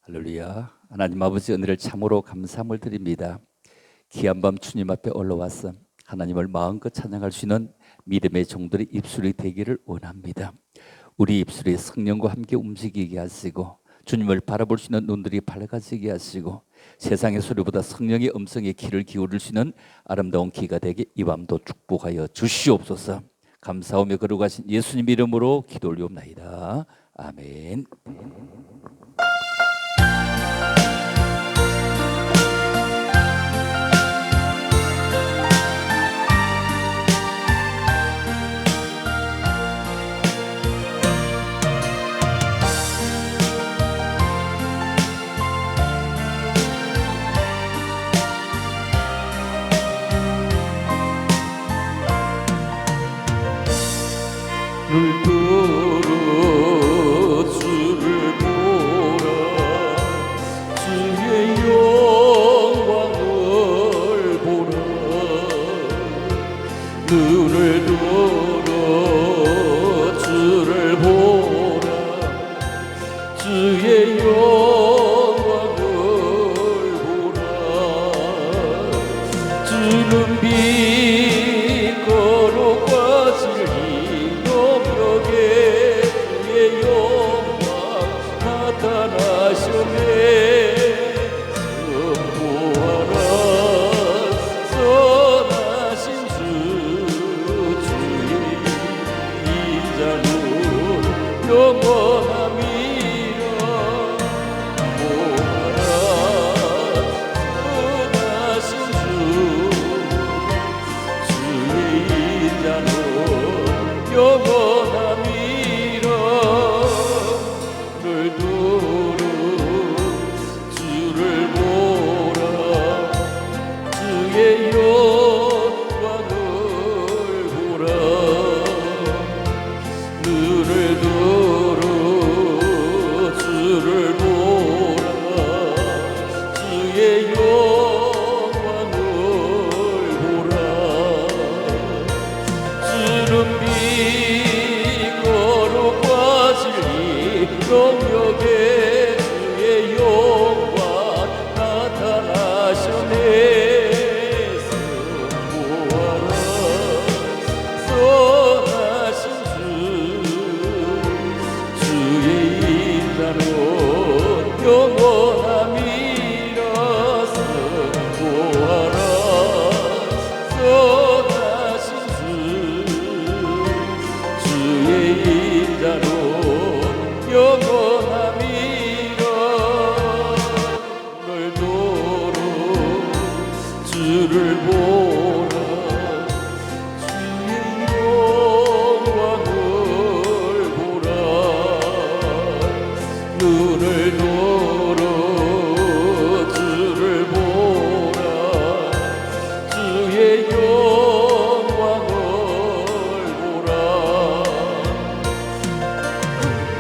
할렐루야. 하나님 아버지 은혜를 참으로 감사함을 드립니다. 귀한 밤 주님 앞에 올라와서 하나님을 마음껏 찬양할 수 있는 믿음의 종들의 입술이 되기를 원합니다. 우리 입술이 성령과 함께 움직이게 하시고 주님을 바라볼 수 있는 눈들이 밝아지게 하시고 세상의 소리보다 성령의 음성에 귀를 기울일 수 있는 아름다운 귀가 되게 이 밤도 축복하여 주시옵소서. 감사하며 거룩하신 예수님 이름으로 기도 올리옵나이다. 아멘. 눈뜨러 주를 보라 주의 영광을 보라 눈을 들어 주를 보라 주의 영광을 보라 주는 빛 거룩과 진리 주의 영광 나타나셨네 선포하라 선하신 주 주의 인자는 영원함이라 보아라 선하신 주 주의 인자는 영원함이라 늘 두루 주를 보라 주의 영광을 보라 눈을 들어 주를 보라 주의 영광을 보라 주는 빛 거룩과 진리 영역에 주의 영광 나타나셨네 선포하라 선하신 주 주의 인자는 영원함이라 선포하라 선하신 주 주의 인자로 영원함이라 널 도로 주를 보라 주의 영광을 보라 눈을 들어 주를 보라 주의 영광을 보라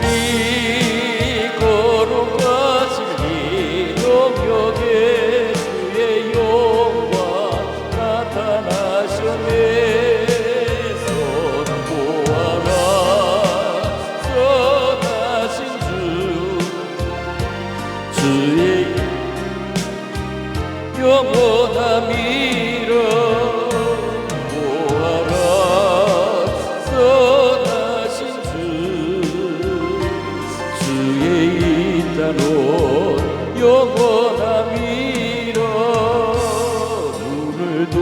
이 거룩과 진리 영역에 주의 영광 나타나셨네 선포하라 선하신 주 주의 영원함이라 보아라 선하신 주 주의 인자로 영원함이라 눈을 들어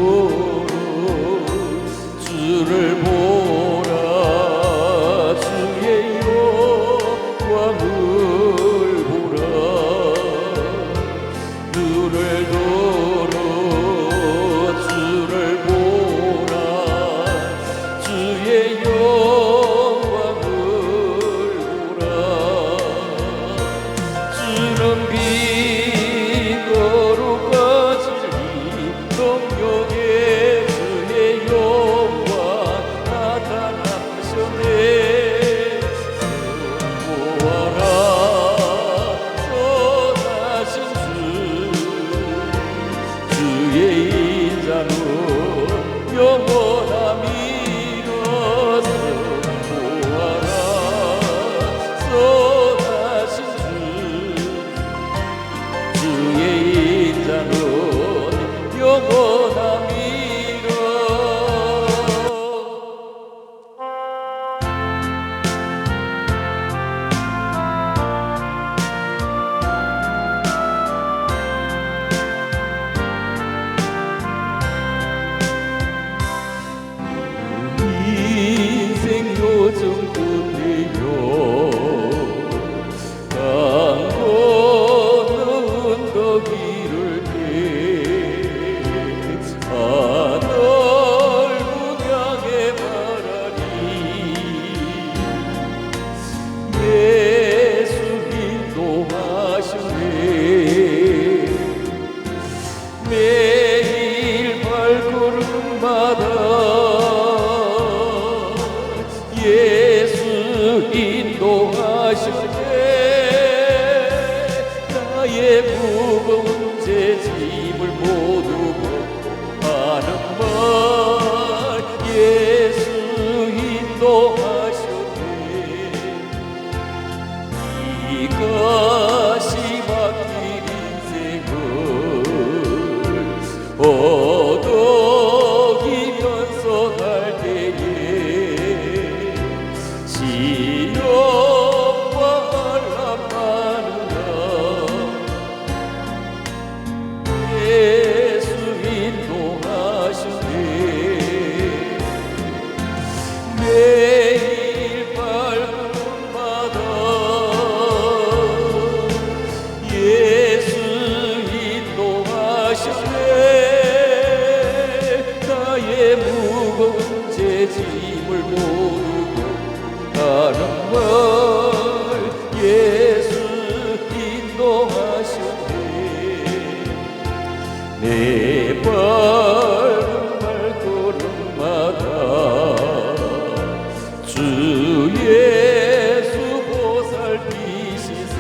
주를 보라 주의 영광을 보라 눈을 들어 주를 보라 주의 영광을 보라 주는 빛 무거운 제 짐을 모두 하는 말 예수 인도하셨네. 이것이 막힌 인생을 어덕이면서 갈 때에 시련과 환난마느라 예수 인도하시네. 매일 발걸음마다 예수 인도하시네. 나의 무거운 제 짐을 모두 하는 말 예수 인도하시네. 내 발걸음마다 주 예수 보살피시사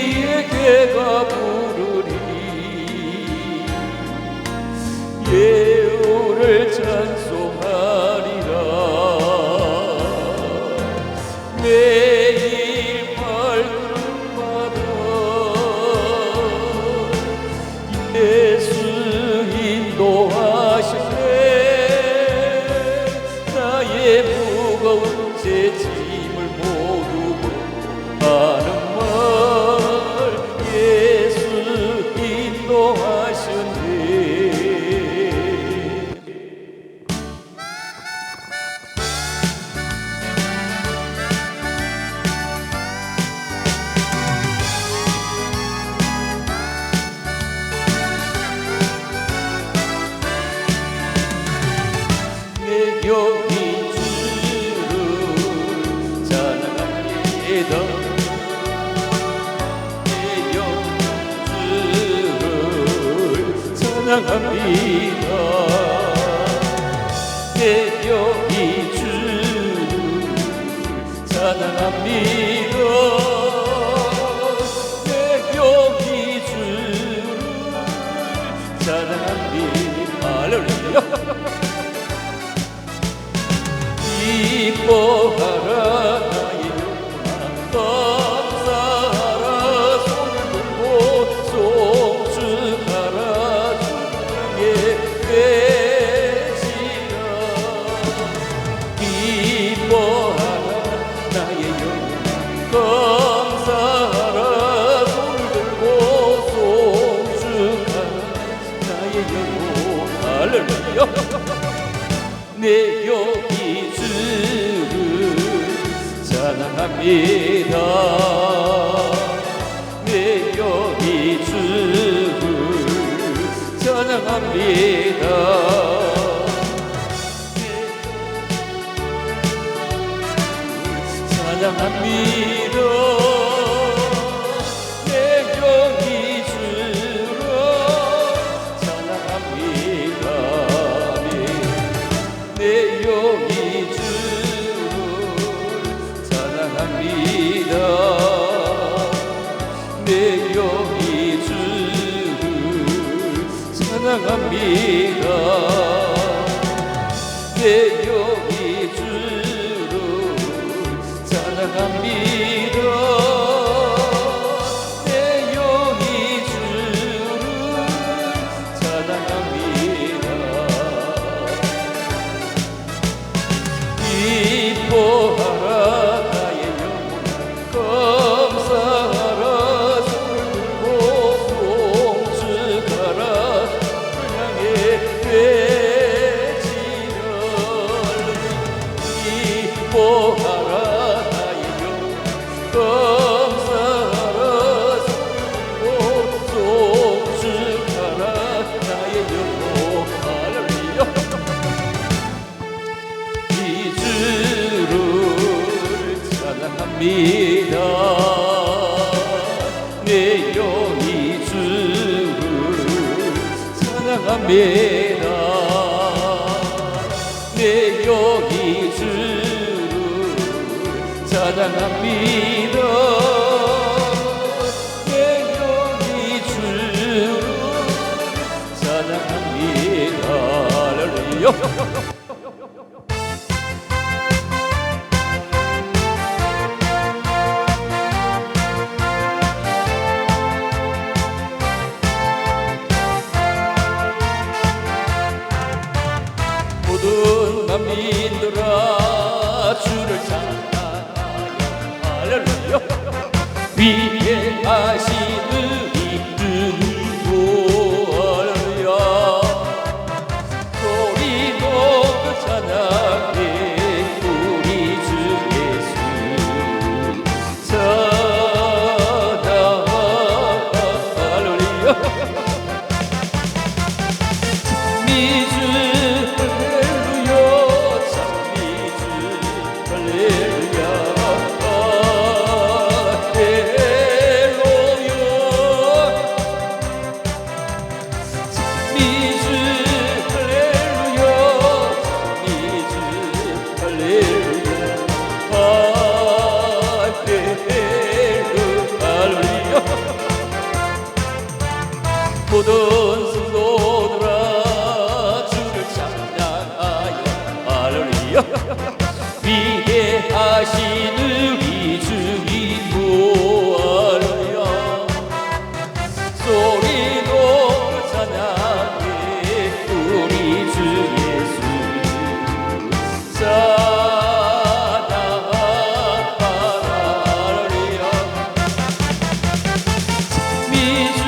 성리에게가 부르리. 예우를 찬송하리라. 매일 발걸음마다 예수 인도하시네. 나의 무거운 제 짐을 모두 하는 말 예수 인도하시네. 내 여기 주를 찬양합니다. 내 여기 주를 찬양합니다. 내 여기 주를 찬양합니다. 내 여기 주를 찬양합니다. 할렐루야. 기뻐하라 나의 영혼아, 감사하라 손을 들고 송축하라 주님의 계시라. 기뻐하라 나의 영혼아, 감사하라 손을 들고 송축하라 나의 영혼. 할렐루야. 내 여기 주를 찬양합니다. 내 여기 주를 찬양합니다. 찬양합니다. 내 여기 주를 찬양합니다. 내 여기 주를 찬양합니다. 내 여기 주를 찬양합니다. 내 여기 주를 찬양합니다. 내 여기 주를 찬양합니다. 기뻐하라 나의 영혼아, 감사하라 손을 들고 송축하라 향해 외치라. 기뻐하라 나의 영혼아, 감사하라 손을 들고 송축하라 나의 영혼. 할렐루야. 이 주를 찬양합니다. 내 영이 주를 찬양합니다. 내 영이 주를 찬양합니다. 할렐루야. 모든 만민들아 주를 찬양하여 할렐루야. 위에 하시는 이름으로 할렐루야. 소리 높여 찬양해 우리 주 예수 찬양 할렐루야. 미주 모든 성도들아 주를 찬양하여 할렐루야. 위대하신 우리 주님으로 할렐루야. 소리 높여 찬양해 우리 주 예수 찬양 할렐루야. 미주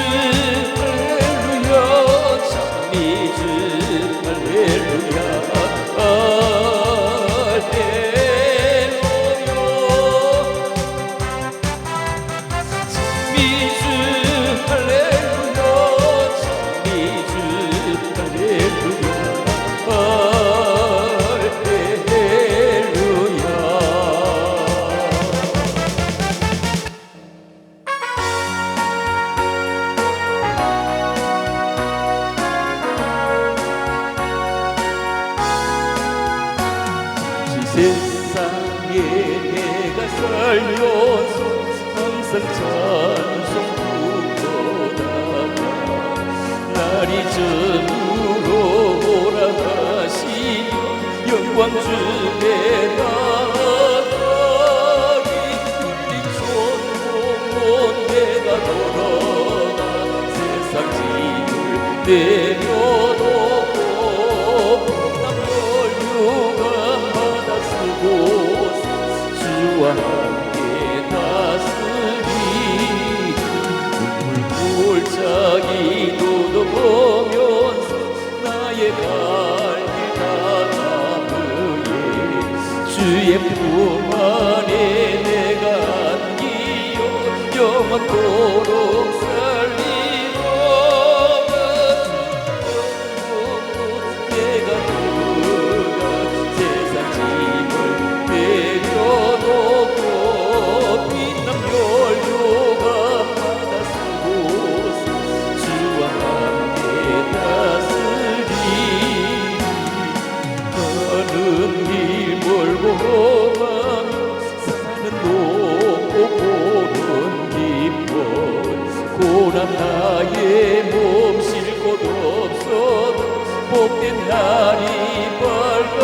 세상에 내가 살면서 항상 찬송 부르다가 날이 전으로 돌아가시며 영광 중에 나가리 흘린 손목은 내가 돌아가 세상 짐을 내려놓고 주와 함께 다스리 눈물 골짜기 걷어보면서 나의 갈길 다 담으에 주의 품 안에 내가 안기어 영원토록 살리고 내가 들어가 세상 짐을 내려놓고 빛난 멸류가 받아 쓰고서 주와 함께 다스리 가는 길 멀고 험하며 사는 높고 고른 기쁨 고난 나의 몸 쉴 곳 없어도 복된 날이 밝아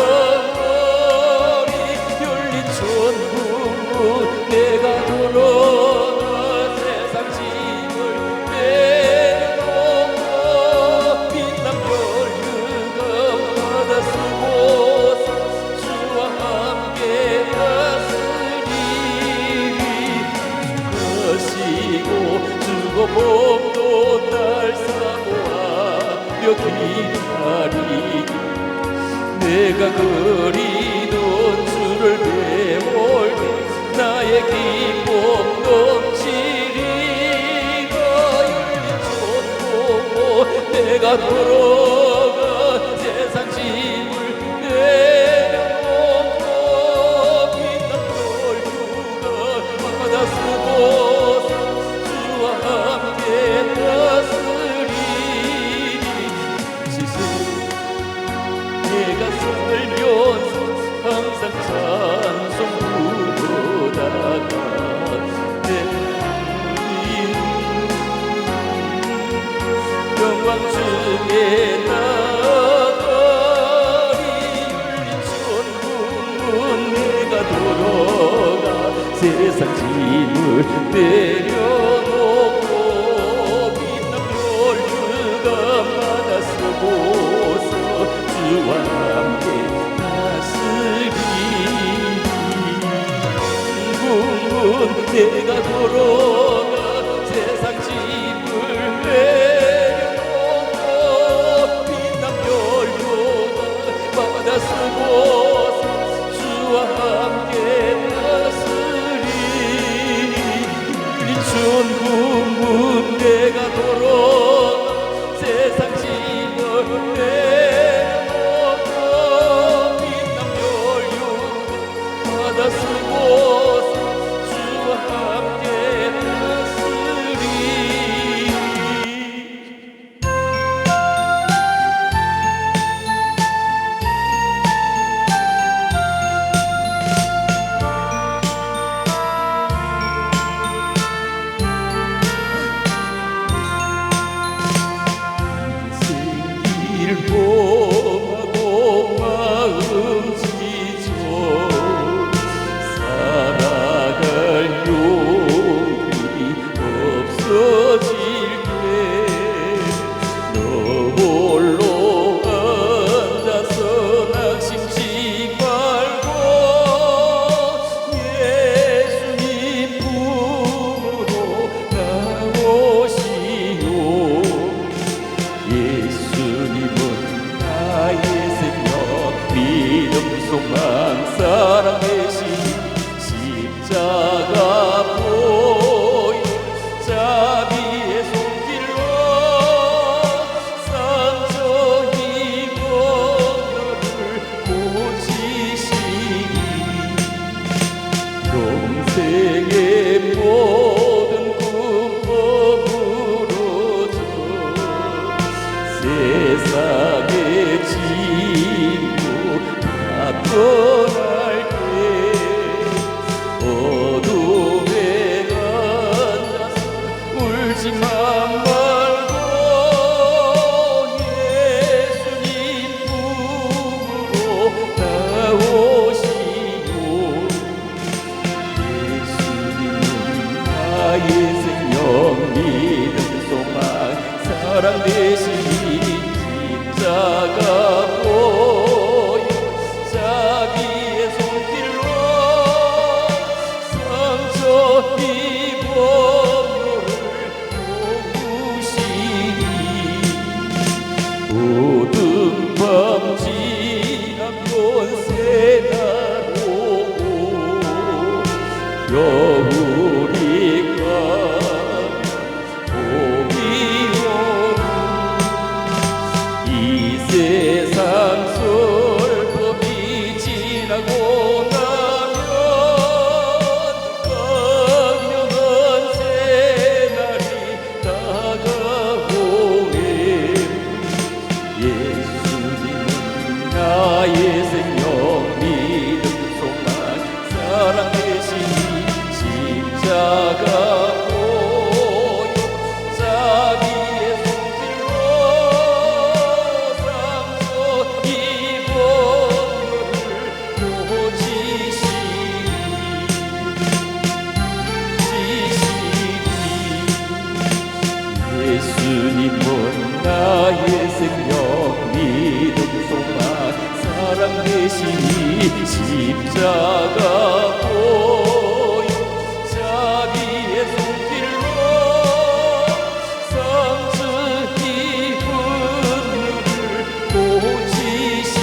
내가 돌아가 세상 짐을 내려놓고 빛난 별유가 받아 쓰고서 주와 함께 다스리리 가시고 주고 몸도 날 사모하며 기다리기 내가 그리던 주를 배울 때 나의 기쁨 넘치리가 열린 손 내가 돌아가 세상 짐을 내려놓고 빛난 별유가 받아 쓰고서 주와 함께 다스리리 내가 살면서 세상 짐을 내려놓고 빛난 별주가 바다 쓰고서 주와 함께 다스리니 내가 돌아가 세상 짐을 내려놓고 빛난 별보다 바다 쓰고서 주와 함께 다스리니 천국문 내가 돌아가 세상 짐을 내려놓고 빛난 별보다 바다 쓰고서 함께 다스리니 생길 봄하고 마음 지쳐 살아갈 용기 없어질 때 너 홀로 앉아서 낙심치 말고 예수님 품으로 나오시오. 예수님은 나의 생명 믿음 소망 사랑 되신 십자가 보여 자비의 손길로 상처 입은 너를 고치시니 평생의 모든 꿈 버무러져 세상의 짐도 다 떠날 때 어둠에 앉아서 울지만 말고 예수님 품으로 나오시오. 예수님은 나의 생명 믿음 소망 사랑 되시니 십자가 보여 자비의 손길로 상처 입은 너를 도우시니 모든 밤 지나면 새날 오고 겨울이 가면 봄이 오는 이 세상 슬픔이 지나고 나면 강력한 새날이 다가오네. 예수님은 나의 생명 믿음 소망 사랑 되시니 십자가 보여 자비의 손길로 상처 입은 너를 고치시니 예수님은 나의 생명 믿음 소망 사랑 되시니 십자가 보여 자비의 손길로 상처 입은 너를 고치시니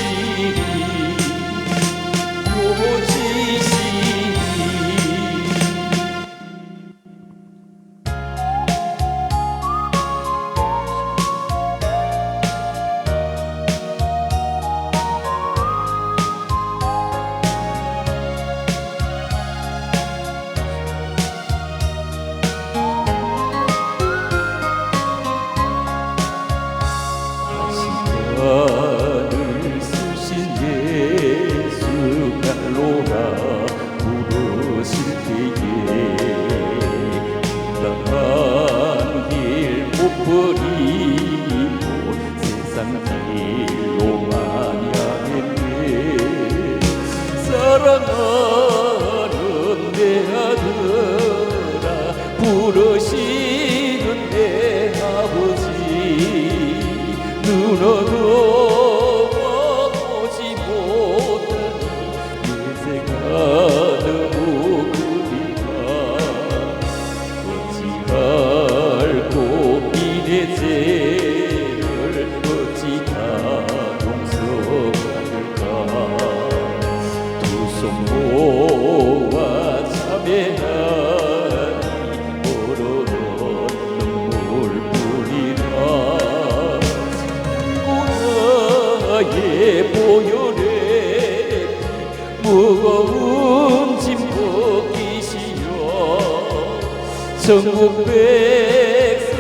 천국 백성에게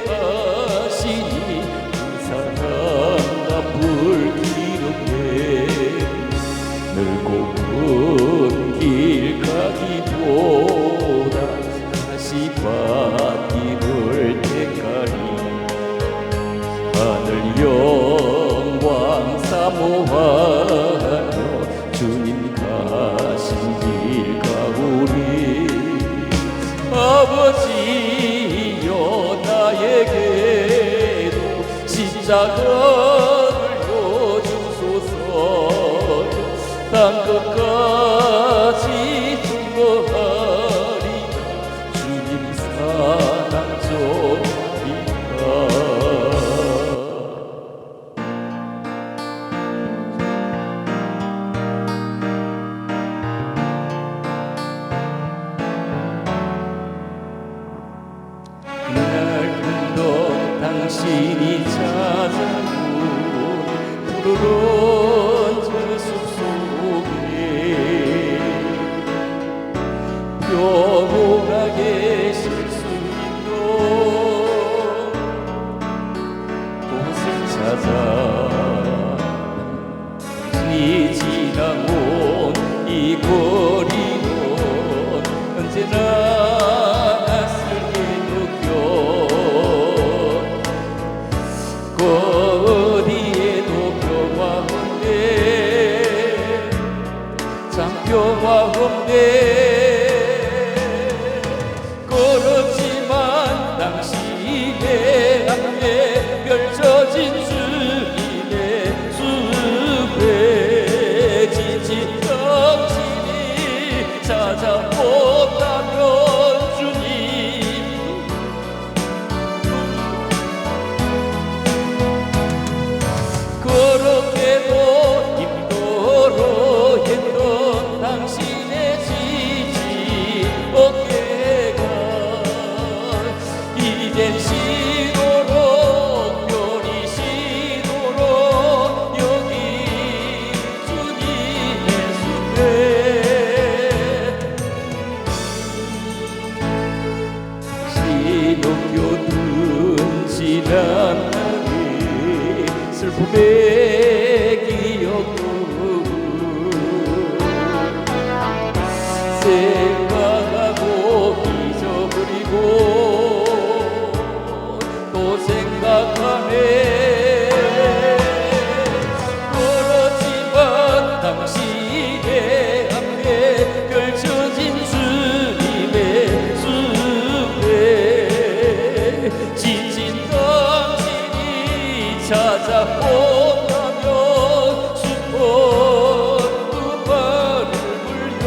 하시니 그 사랑과 불기록에 넓고 큰 길 가기보다 가시밭길을 택하리 하늘 영광 사모하며 주님 가신 길 가오리 아버지여 나에게도 십자가를 져주소서 땅 끝까지 증거하리라 주님 사랑 전하리라 날큰도 당신이 찾아온 푸르른 저 숲속에 평온하게 쉴 수 있는 곳을 찾아 이 지나온 이 거리는 언제나 낯설게 느껴 그 어디에도 평화한데 참 평화한데 그렇지만 당신의 앞에 펼쳐진 주님의 숲에 지친 당신이 찾아온다면 주님 그렇게도 힘들어 했던 당신의 지친 어깨가 이젠 쉬도록 편히 쉬도록 여기 주님의 숲에 신옥교든 지난 날이 슬픔의 기억도 생각하고 잊어버리고 또 생각하네 그렇지만 당신의 앞에 펼쳐진 주님의 숲에 지친 당신이 찾아온다면 슬픈 두 발을 물려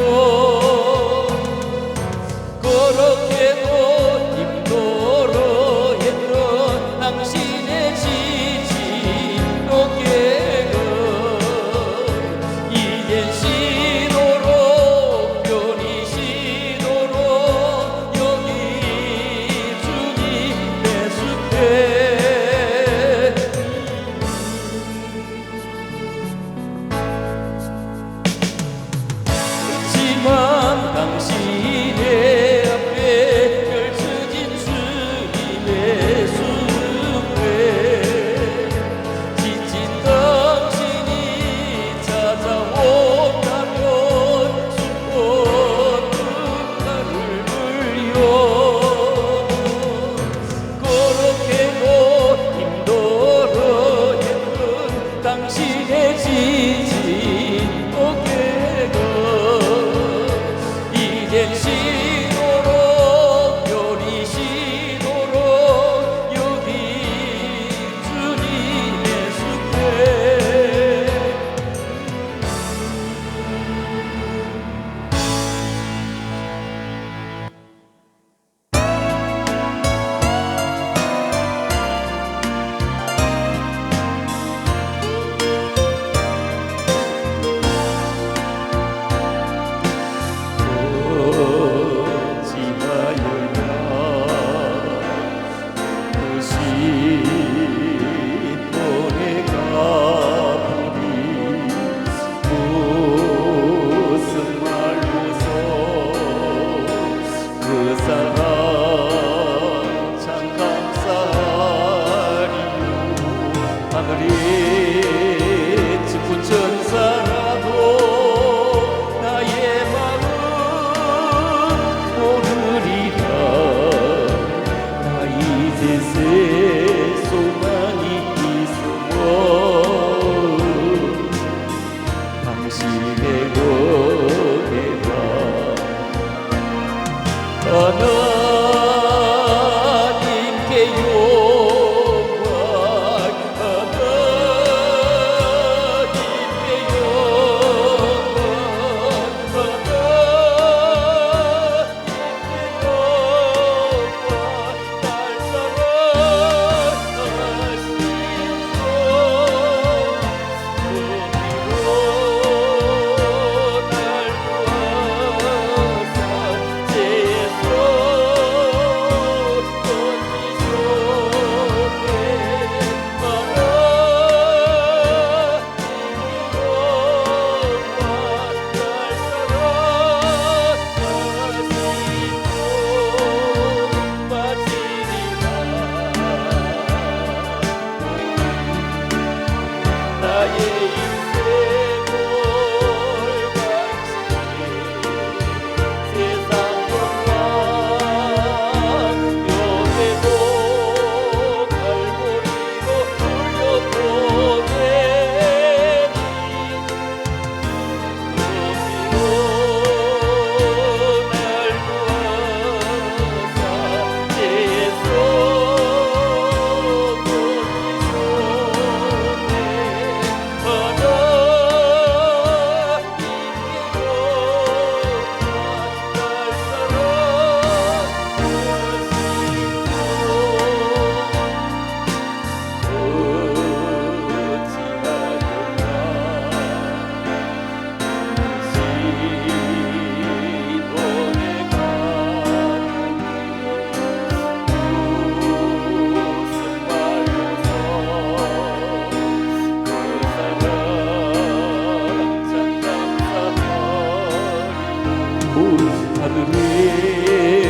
하늘에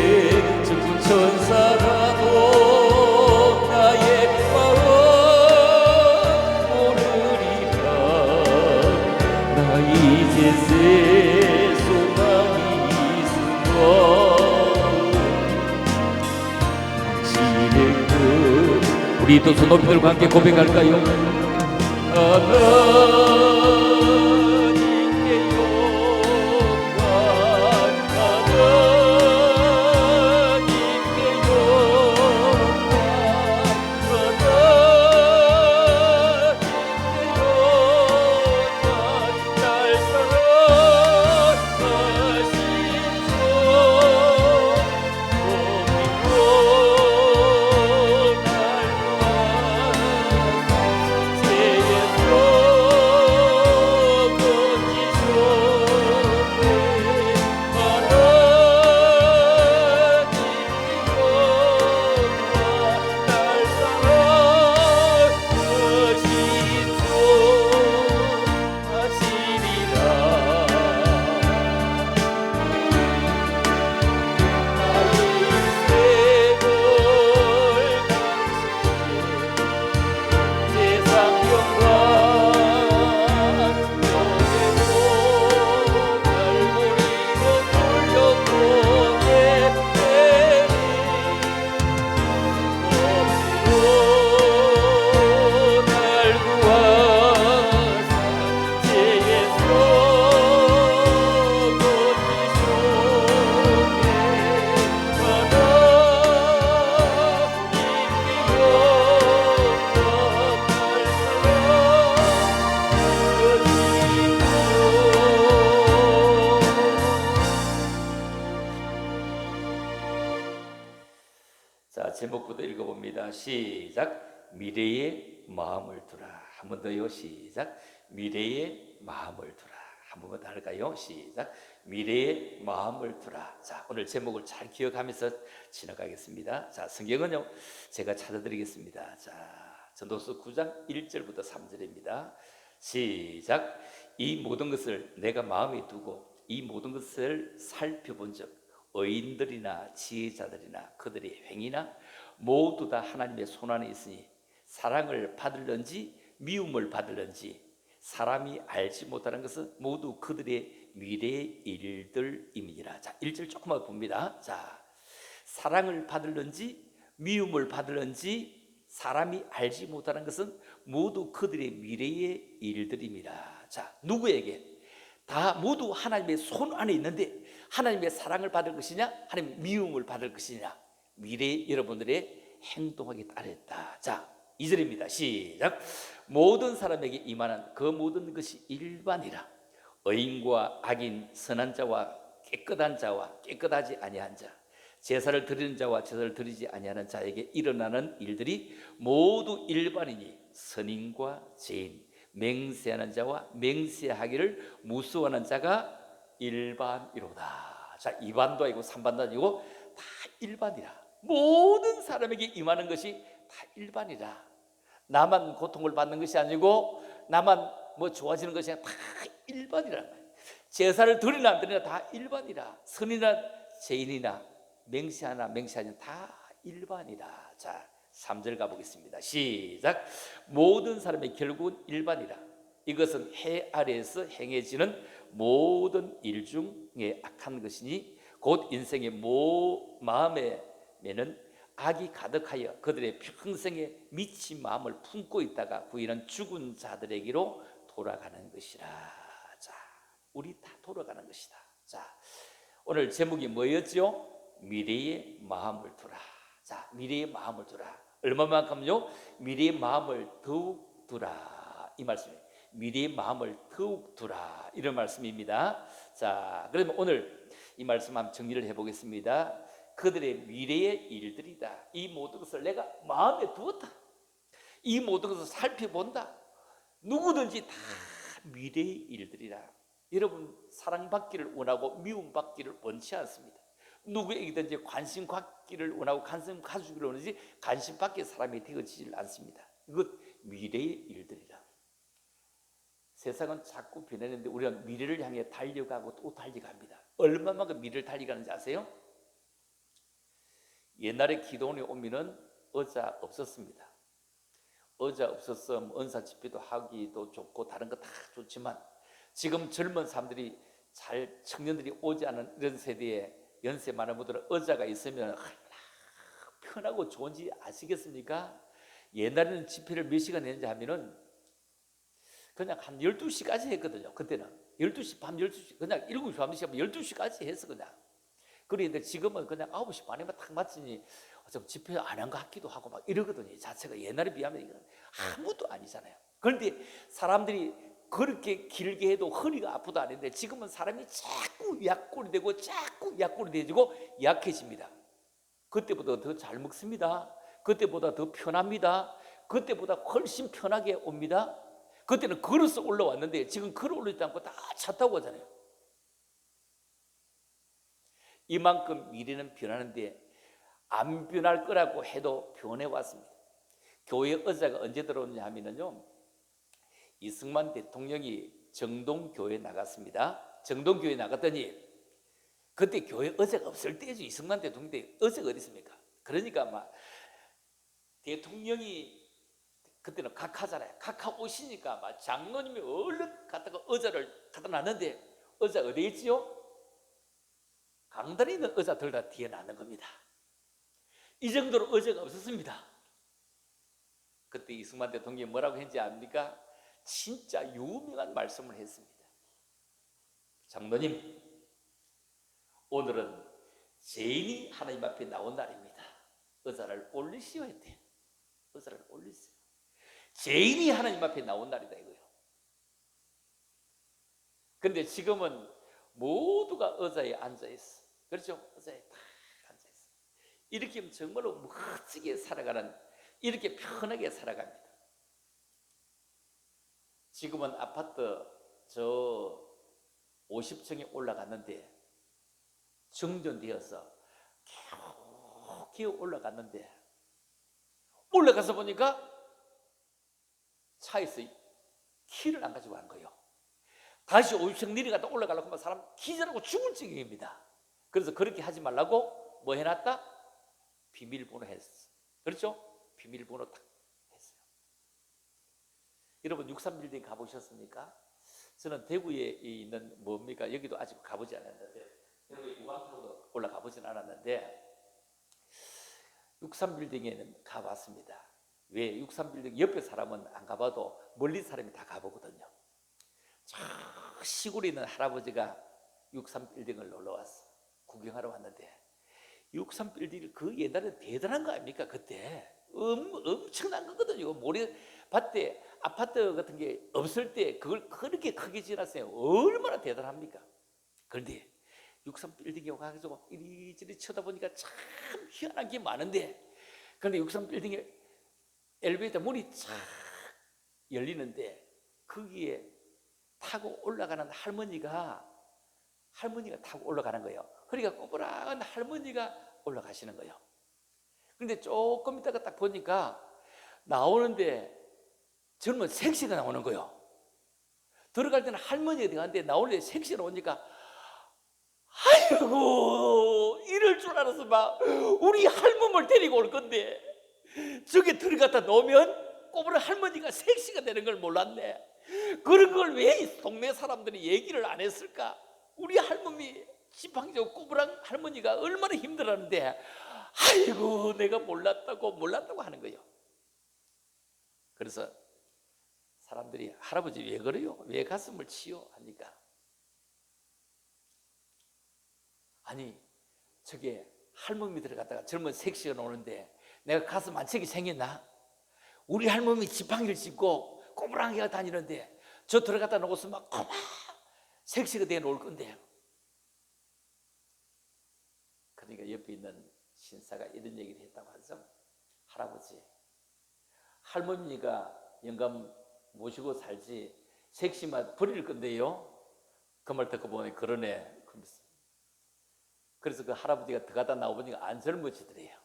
정신 천사라도 나의 마음 모르리라. 나 이제 새 소망이 있으며 당신의 뜻. 우리 또 손 높이 들고 함께 고백할까요? 하나님께 영광, 하나님께 영광, 하나님께 영광. 날 사랑하신 주 날 자, 제목부터 읽어봅니다. 시작. 미래의 마음을 두라. 한 번 더요. 시작. 미래의 마음을 두라. 한 번만 더 할까요? 시작. 미래의 마음을 두라. 자, 오늘 제목을 잘 기억하면서 지나가겠습니다. 자, 성경은요, 제가 찾아드리겠습니다. 자, 전도서 9장 1절부터 3절입니다. 시작. 이 모든 것을 내가 마음에 두고 이 모든 것을 살펴본 적 의인들이나 지혜자들이나 그들의 행위나 모두 다 하나님의 손안에 있으니 사랑을 받을런지 미움을 받을런지 사람이 알지 못하는 것은 모두 그들의 미래의 일들임이니라. 자, 1절 조금만 봅니다. 자, 사랑을 받을런지 미움을 받을런지 사람이 알지 못하는 것은 모두 그들의 미래의 일들입니다. 자, 누구에게? 다 모두 하나님의 손 안에 있는데 하나님의 사랑을 받을 것이냐 하나님의 미움을 받을 것이냐 미래의 여러분들의 행동하기 따르다. 자, 2절입니다. 시작. 모든 사람에게 임하는 그 모든 것이 일반이라. 의인과 악인, 선한 자와 깨끗한 자와 깨끗하지 아니한 자, 제사를 드리는 자와 제사를 드리지 아니하는 자에게 일어나는 일들이 모두 일반이니 선인과 죄인, 맹세하는 자와 맹세하기를 무수하는 자가 일반이로다. 자, 2반도 아니고 3반도 아니고 다 일반이라. 모든 사람에게 임하는 것이 다 일반이라. 나만 고통을 받는 것이 아니고 나만 뭐 좋아지는 것이 아니라 다 일반이라. 제사를 드리나 안 드리나 다 일반이라. 선이나 죄인이나 맹세하나 맹세하냐 다 일반이라. 자, 3절 가보겠습니다. 시작. 모든 사람의 결국은 일반이라. 이것은 해 아래에서 행해지는 모든 일 중에 악한 것이니 곧 인생의 마음에는 악이 가득하여 그들의 평생에 미친 마음을 품고 있다가 후에는 죽은 자들에게로 돌아가는 것이라. 자, 우리 다 돌아가는 것이다. 자, 오늘 제목이 뭐였죠? 미래의 마음을 두라. 자, 미래의 마음을 두라. 얼마만큼요? 미래의 마음을 더욱 두라. 이 말씀이에요. 미래의 마음을 더욱 두라. 이런 말씀입니다. 자, 그러면 오늘 이 말씀 한번 정리를 해보겠습니다. 그들의 미래의 일들이다. 이 모든 것을 내가 마음에 두었다. 이 모든 것을 살펴본다. 누구든지 다 미래의 일들이라. 여러분, 사랑받기를 원하고 미움받기를 원치 않습니다. 누구에게든지 관심 갖기를 원하고 관심 가지기를 원하지 관심 받기 사람이 되어지질 않습니다. 이것 미래의 일들이라. 세상은 자꾸 변하는데 우리는 미래를 향해 달려가고 또 달려갑니다. 얼마만큼 미래를 달리가는지 아세요? 옛날에 기도원에 오면은 의자 없었습니다. 의자 없었으면 은사 집회도 하기도 좋고 다른 거 다 좋지만 지금 젊은 사람들이 청년들이 오지 않은 이런 세대에 연세 많은 분들은 의자가 있으면 얼마나 편하고 좋은지 아시겠습니까? 옛날에는 집회를 몇 시간 했는지 하면은 그냥 한 12시까지 했거든요. 그때는 12시, 밤 12시, 그냥 7시, 밤 10시, 12시까지 했어 그냥. 그런데 지금은 그냥 9시 반에만 딱 마치니 좀 집회 안 한 것 같기도 하고 막 이러거든요. 자체가 옛날에 비하면 이건 아무것도 아니잖아요. 그런데 사람들이 그렇게 길게 해도 허리가 아프도 아닌데 지금은 사람이 자꾸 약골이 되고 자꾸 약골이 되지고 약해집니다. 그때보다 더 잘 먹습니다. 그때보다 더 편합니다. 그때보다 훨씬 편하게 옵니다. 그때는 걸어서 올라왔는데 지금 걸어 올리지 않고 다 차 타고 가잖아요. 이만큼 미래는 변하는데 안 변할 거라고 해도 변해왔습니다. 교회 의자가 언제 들어오느냐 하면요, 이승만 대통령이 정동교회 나갔습니다. 정동교회 나갔더니 그때 교회 의자가 없을 때죠. 이승만 대통령 때 의자가 어디 있습니까? 그러니까 막 대통령이 그때는 각하잖아요. 각하 오시니까 막 장로님이 얼른 갖다가 의자를 갖다 놨는데 의자 어디에 있지요? 강단에 있는 의자들 다 뒤에 놨는 겁니다. 이 정도로 의자가 없었습니다. 그때 이승만 대통령이 뭐라고 했는지 압니까? 진짜 유명한 말씀을 했습니다. 장로님, 오늘은 죄인이 하나님 앞에 나온 날입니다. 의자를 올리시오 했대. 의자를 올리세요. 죄인이 하나님 앞에 나온 날이다 이거예요. 그런데 지금은 모두가 의자에 앉아 있어. 그렇죠? 의자에 다 앉아 있어. 이렇게 하면 정말로 멋지게 살아가는, 이렇게 편하게 살아갑니다. 지금은 아파트 저 50층에 올라갔는데 정전되어서 겨우 올라갔는데 올라가서 보니까 차에서 키를 안 가지고 간 거예요. 다시 50층 내려갔다 올라가려고 하면 사람 기절하고 죽을 지경입니다. 그래서 그렇게 하지 말라고 뭐 해놨다? 비밀번호 했어. 그렇죠? 비밀번호 딱 했어요. 여러분 63빌딩 가보셨습니까? 저는 대구에 있는 뭡니까? 여기도 아직 가보지 않았는데 여기 우방타워도 올라가 보진 않았는데 63빌딩에는 가봤습니다. 왜? 63빌딩 옆에 사람은 안 가봐도 멀리 사람이 다 가보거든요. 저 시골에 있는 할아버지가 63빌딩을 놀러왔어. 구경하러 왔는데 63빌딩 그 옛날에 대단한 거 아닙니까? 그때 엄청난 거거든요. 모래밭에 아파트 같은 게 없을 때 그걸 그렇게 크게 지어놨어요. 얼마나 대단합니까? 그런데 63빌딩에 가서 이리저리 쳐다보니까 참 희한한 게 많은데, 그런데 63빌딩에 엘리베이터 문이 쫙 열리는데 거기에 타고 올라가는 할머니가 타고 올라가는 거예요. 그러니까 꼬부랑한 할머니가 올라가시는 거예요. 그런데 조금 있다가 딱 보니까 나오는데 젊은 섹시가 나오는 거예요. 들어갈 때는 할머니가 들어가는데 나올 때 섹시가 오니까 아이고 이럴 줄 알아서 막 우리 할멈을 데리고 올 건데 저기 들어갔다 놓으면 꼬부랑 할머니가 섹시가 되는 걸 몰랐네. 그런 걸 왜 동네 사람들이 얘기를 안 했을까? 우리 할머니 지팡이죠. 꼬부랑 할머니가 얼마나 힘들었는데 아이고 내가 몰랐다고 하는 거예요. 그래서 사람들이 할아버지 왜 그래요? 왜 가슴을 치요? 하니까 아니 저게 할머니 들어갔다가 젊은 섹시가 나오는데 내가 가슴 안 치게 생겼나? 우리 할머니 지팡이를 짚고 꼬부랑이가 다니는데 저 들어갔다 놓고서 막 어마 섹시가 돼 놓을 건데. 그러니까 옆에 있는 신사가 이런 얘기를 했다고 하죠. 할아버지, 할머니가 영감 모시고 살지 섹시만 버릴 건데요. 그 말 듣고 보니 그러네. 그래서 그 할아버지가 들어가다 나오보니까 안 젊어지더래요.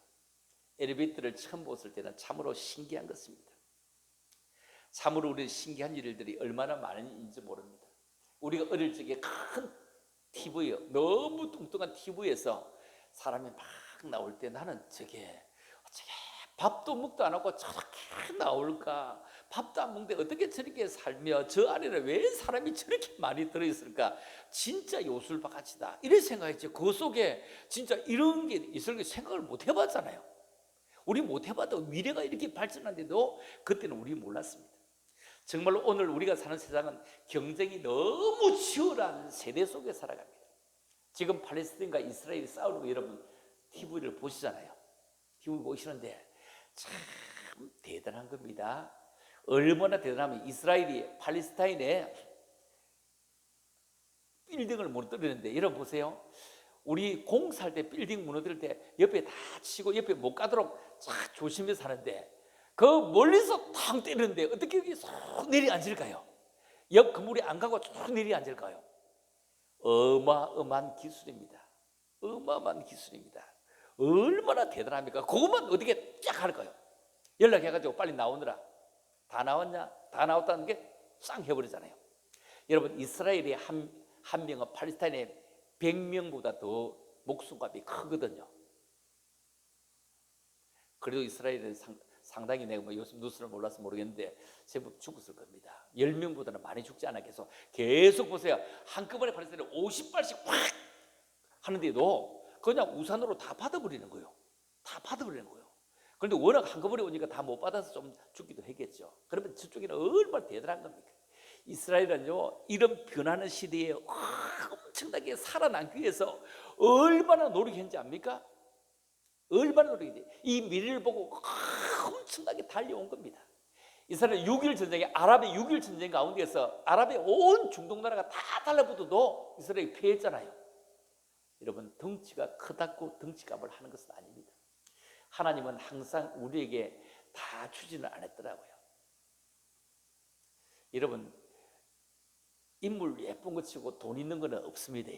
엘리베이터를 처음 봤을 때는 참으로 신기한 것입니다. 참으로 우리 신기한 일들이 얼마나 많은지 모릅니다. 우리가 어릴 적에 큰 TV요. 너무 뚱뚱한 TV에서 사람이 막 나올 때 나는 저게 밥도 먹도 안 하고 저렇게 나올까? 밥도 안 먹는데 어떻게 저렇게 살며 저 안에는 왜 사람이 저렇게 많이 들어있을까? 진짜 요술바가지다 이런 생각했죠. 그 속에 진짜 이런 게 있을 거 생각을 못 해봤잖아요. 우리 못 해봐도 미래가 이렇게 발전하는데도 그때는 우리 몰랐습니다. 정말로 오늘 우리가 사는 세상은 경쟁이 너무 치열한 세대 속에 살아갑니다. 지금 팔레스타인과 이스라엘이 싸우는 거 여러분 TV를 보시잖아요. TV 보시는데 참 대단한 겁니다. 얼마나 대단하면 이스라엘이 팔레스타인에 빌딩을 무너뜨리는데 여러분 보세요. 우리 공사할 때 빌딩 무너뜨릴 때 옆에 다 치고 옆에 못 가도록 참 조심해서 하는데 그 멀리서 탕 때리는데 어떻게 여기 쏙 내려앉을까요? 옆 건물이 안 가고 쭉 내려앉을까요? 어마어마한 기술입니다. 어마어마한 기술입니다. 얼마나 대단합니까? 그것만 어떻게 쫙 할까요? 연락해가지고 빨리 나오느라 다 나왔냐? 다 나왔다는 게 쌍 해버리잖아요. 여러분 이스라엘이 한 명은 팔레스타인의 100명보다 더 목숨값이 크거든요. 그래도 이스라엘은 상당히 내가 뭐 요즘 뉴스를 몰라서 모르겠는데 제법 죽었을 겁니다. 10명보다는 많이 죽지 않았겠어. 계속 보세요. 한꺼번에 팔레스타인은 50발씩 확 하는데도 그냥 우산으로 다 받아버리는 거예요. 다 받아버리는 거예요. 그런데 워낙 한꺼번에 오니까 다 못 받아서 좀 죽기도 했겠죠. 그러면 저쪽에는 얼마나 대단한 겁니까? 이스라엘은요 이런 변하는 시대에 엄청나게 살아남기 위해서 얼마나 노력했는지 압니까? 얼마나 노력했는지 이 미래를 보고 엄청나게 달려온 겁니다. 이스라엘 6.1 전쟁에 아랍의 6.1 전쟁 가운데에서 아랍의 온 중동 나라가 다 달라붙어도 이스라엘이 패했잖아요. 여러분 덩치가 크다고 덩치값을 하는 것은 아닙니다. 하나님은 항상 우리에게 다 주지는 않았더라고요. 여러분 인물 예쁜 거 치고 돈 있는 거는 없습니다.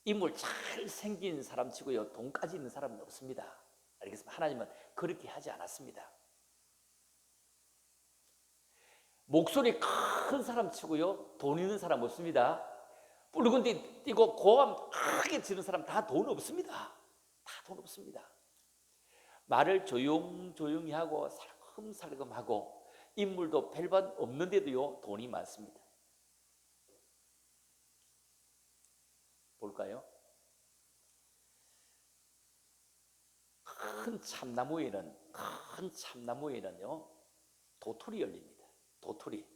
인물 잘 생긴 사람 치고요 돈까지 있는 사람은 없습니다. 알겠습니까? 하나님은 그렇게 하지 않았습니다. 목소리 큰 사람 치고요 돈 있는 사람 없습니다. 붉은 데 뛰고 고함 크게 지르는 사람 다 돈 없습니다. 다 돈 없습니다. 말을 조용조용히 하고 살금살금 하고 인물도 별반 없는데도요 돈이 많습니다. 볼까요? 큰 참나무에는요 도토리 열립니다. 도토리.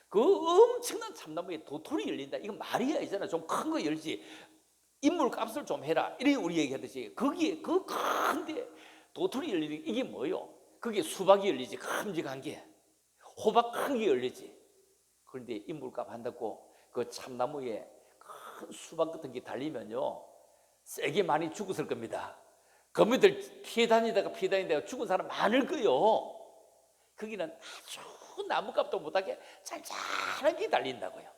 그 엄청난 참나무에 도토리 열린다. 이건 말이 아니잖아. 좀 큰 거 열지. 인물 값을 좀 해라. 이렇게 우리 얘기하듯이 거기에 그 큰데 도토리 열리는 이게 뭐요? 그게 수박이 열리지. 큼직한 게 호박 크게 열리지. 그런데 인물값 한다고 그 참나무에 큰 수박 같은 게 달리면요 세게 많이 죽었을 겁니다. 거미들 피해 다니다가 죽은 사람 많을 거요. 거기는 아주 나무값도 못하게 짤짤하게 달린다고요.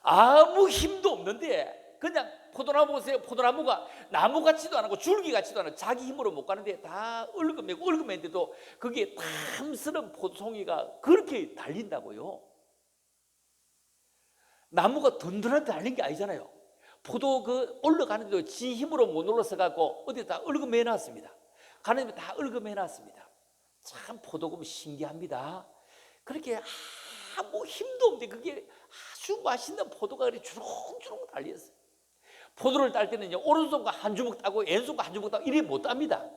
아무 힘도 없는데 그냥 포도나무 보세요. 포도나무가 나무 같지도 않고 줄기 같지도 않고 자기 힘으로 못 가는데 다 얽어매는데도 그게 탐스러운 포도송이가 그렇게 달린다고요. 나무가 든든하게 달린 게 아니잖아요. 포도 그 올라가는데도 지 힘으로 못 올라서 갖고 어디 다 얽어매놨습니다. 가는 데 다 얽어매놨습니다. 참 포도금 신기합니다. 그렇게 아무 힘도 없는데 그게 아주 맛있는 포도가 그렇게 주렁주렁 달렸어요. 포도를 딸 때는요 오른손과 한 주먹 따고 왼손과 한 주먹 따고 이래 못 땁니다.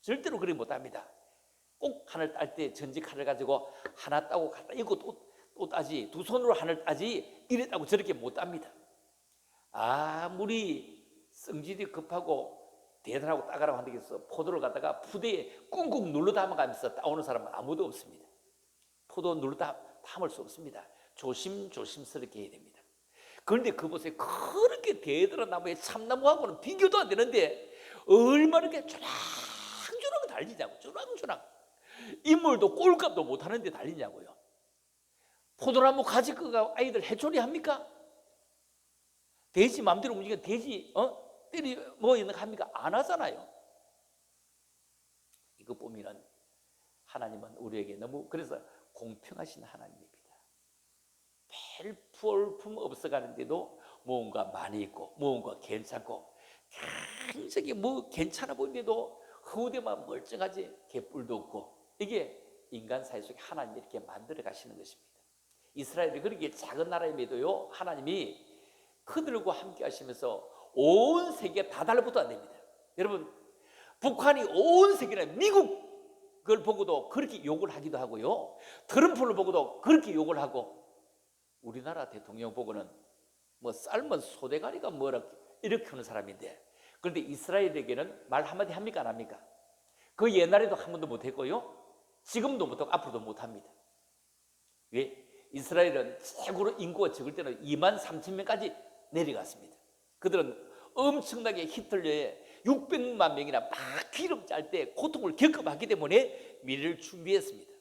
절대로 그래 못 땁니다. 꼭 하나를 딸 때 전지 칼을 가지고 하나 따고 갖다 이거 또 따지 두 손으로 하나를 따지 이래 따고 저렇게 못 땁니다. 아무리 성질이 급하고 대단하고 따가라고 한다겠어 포도를 갖다가 푸대에 꾹꾹 눌러 담아가면서 따오는 사람은 아무도 없습니다. 포도 눌러 담을 수 없습니다. 조심스럽게 해야 됩니다. 그런데 그곳에 그렇게 대단한 나무에 참나무하고는 비교도 안 되는데 얼마나 이렇게 주렁주렁 달리냐고. 주렁주렁 인물도 꼴값도 못하는데 달리냐고요. 포도나무 가지 끄가 아이들 해초리 합니까? 돼지 마음대로 움직이면 돼지 때리 뭐 있는 거 합니까? 안 하잖아요. 이거 보면은 하나님은 우리에게 너무 그래서 공평하신 하나님입니다. 매일 볼품 없어가는데도 뭔가 많이 있고 뭔가 괜찮고 굉장히 뭐 괜찮아 보이는데도 후대만 멀쩡하지 개뿔도 없고, 이게 인간 사회 속에 하나님이 이렇게 만들어 가시는 것입니다. 이스라엘이 그렇게 작은 나라임에도요 하나님이 그들과 함께 하시면서 온 세계에 다 달라붙어야 됩니다. 여러분, 북한이 온 세계나 미국을 보고도 그렇게 욕을 하기도 하고요, 트럼프를 보고도 그렇게 욕을 하고, 우리나라 대통령 보고는 뭐 삶은 소대가리가 뭐라 이렇게 하는 사람인데, 그런데 이스라엘에게는 말 한마디 합니까 안 합니까? 그 옛날에도 한 번도 못했고요, 지금도 못하고 앞으로도 못합니다. 왜? 이스라엘은 최고로 인구가 적을 때는 2만 3천 명까지 내려갔습니다. 그들은 엄청나게 히틀러의 600만 명이나 막 기름 짤 때 고통을 겪어봤기 때문에 미래를 준비했습니다.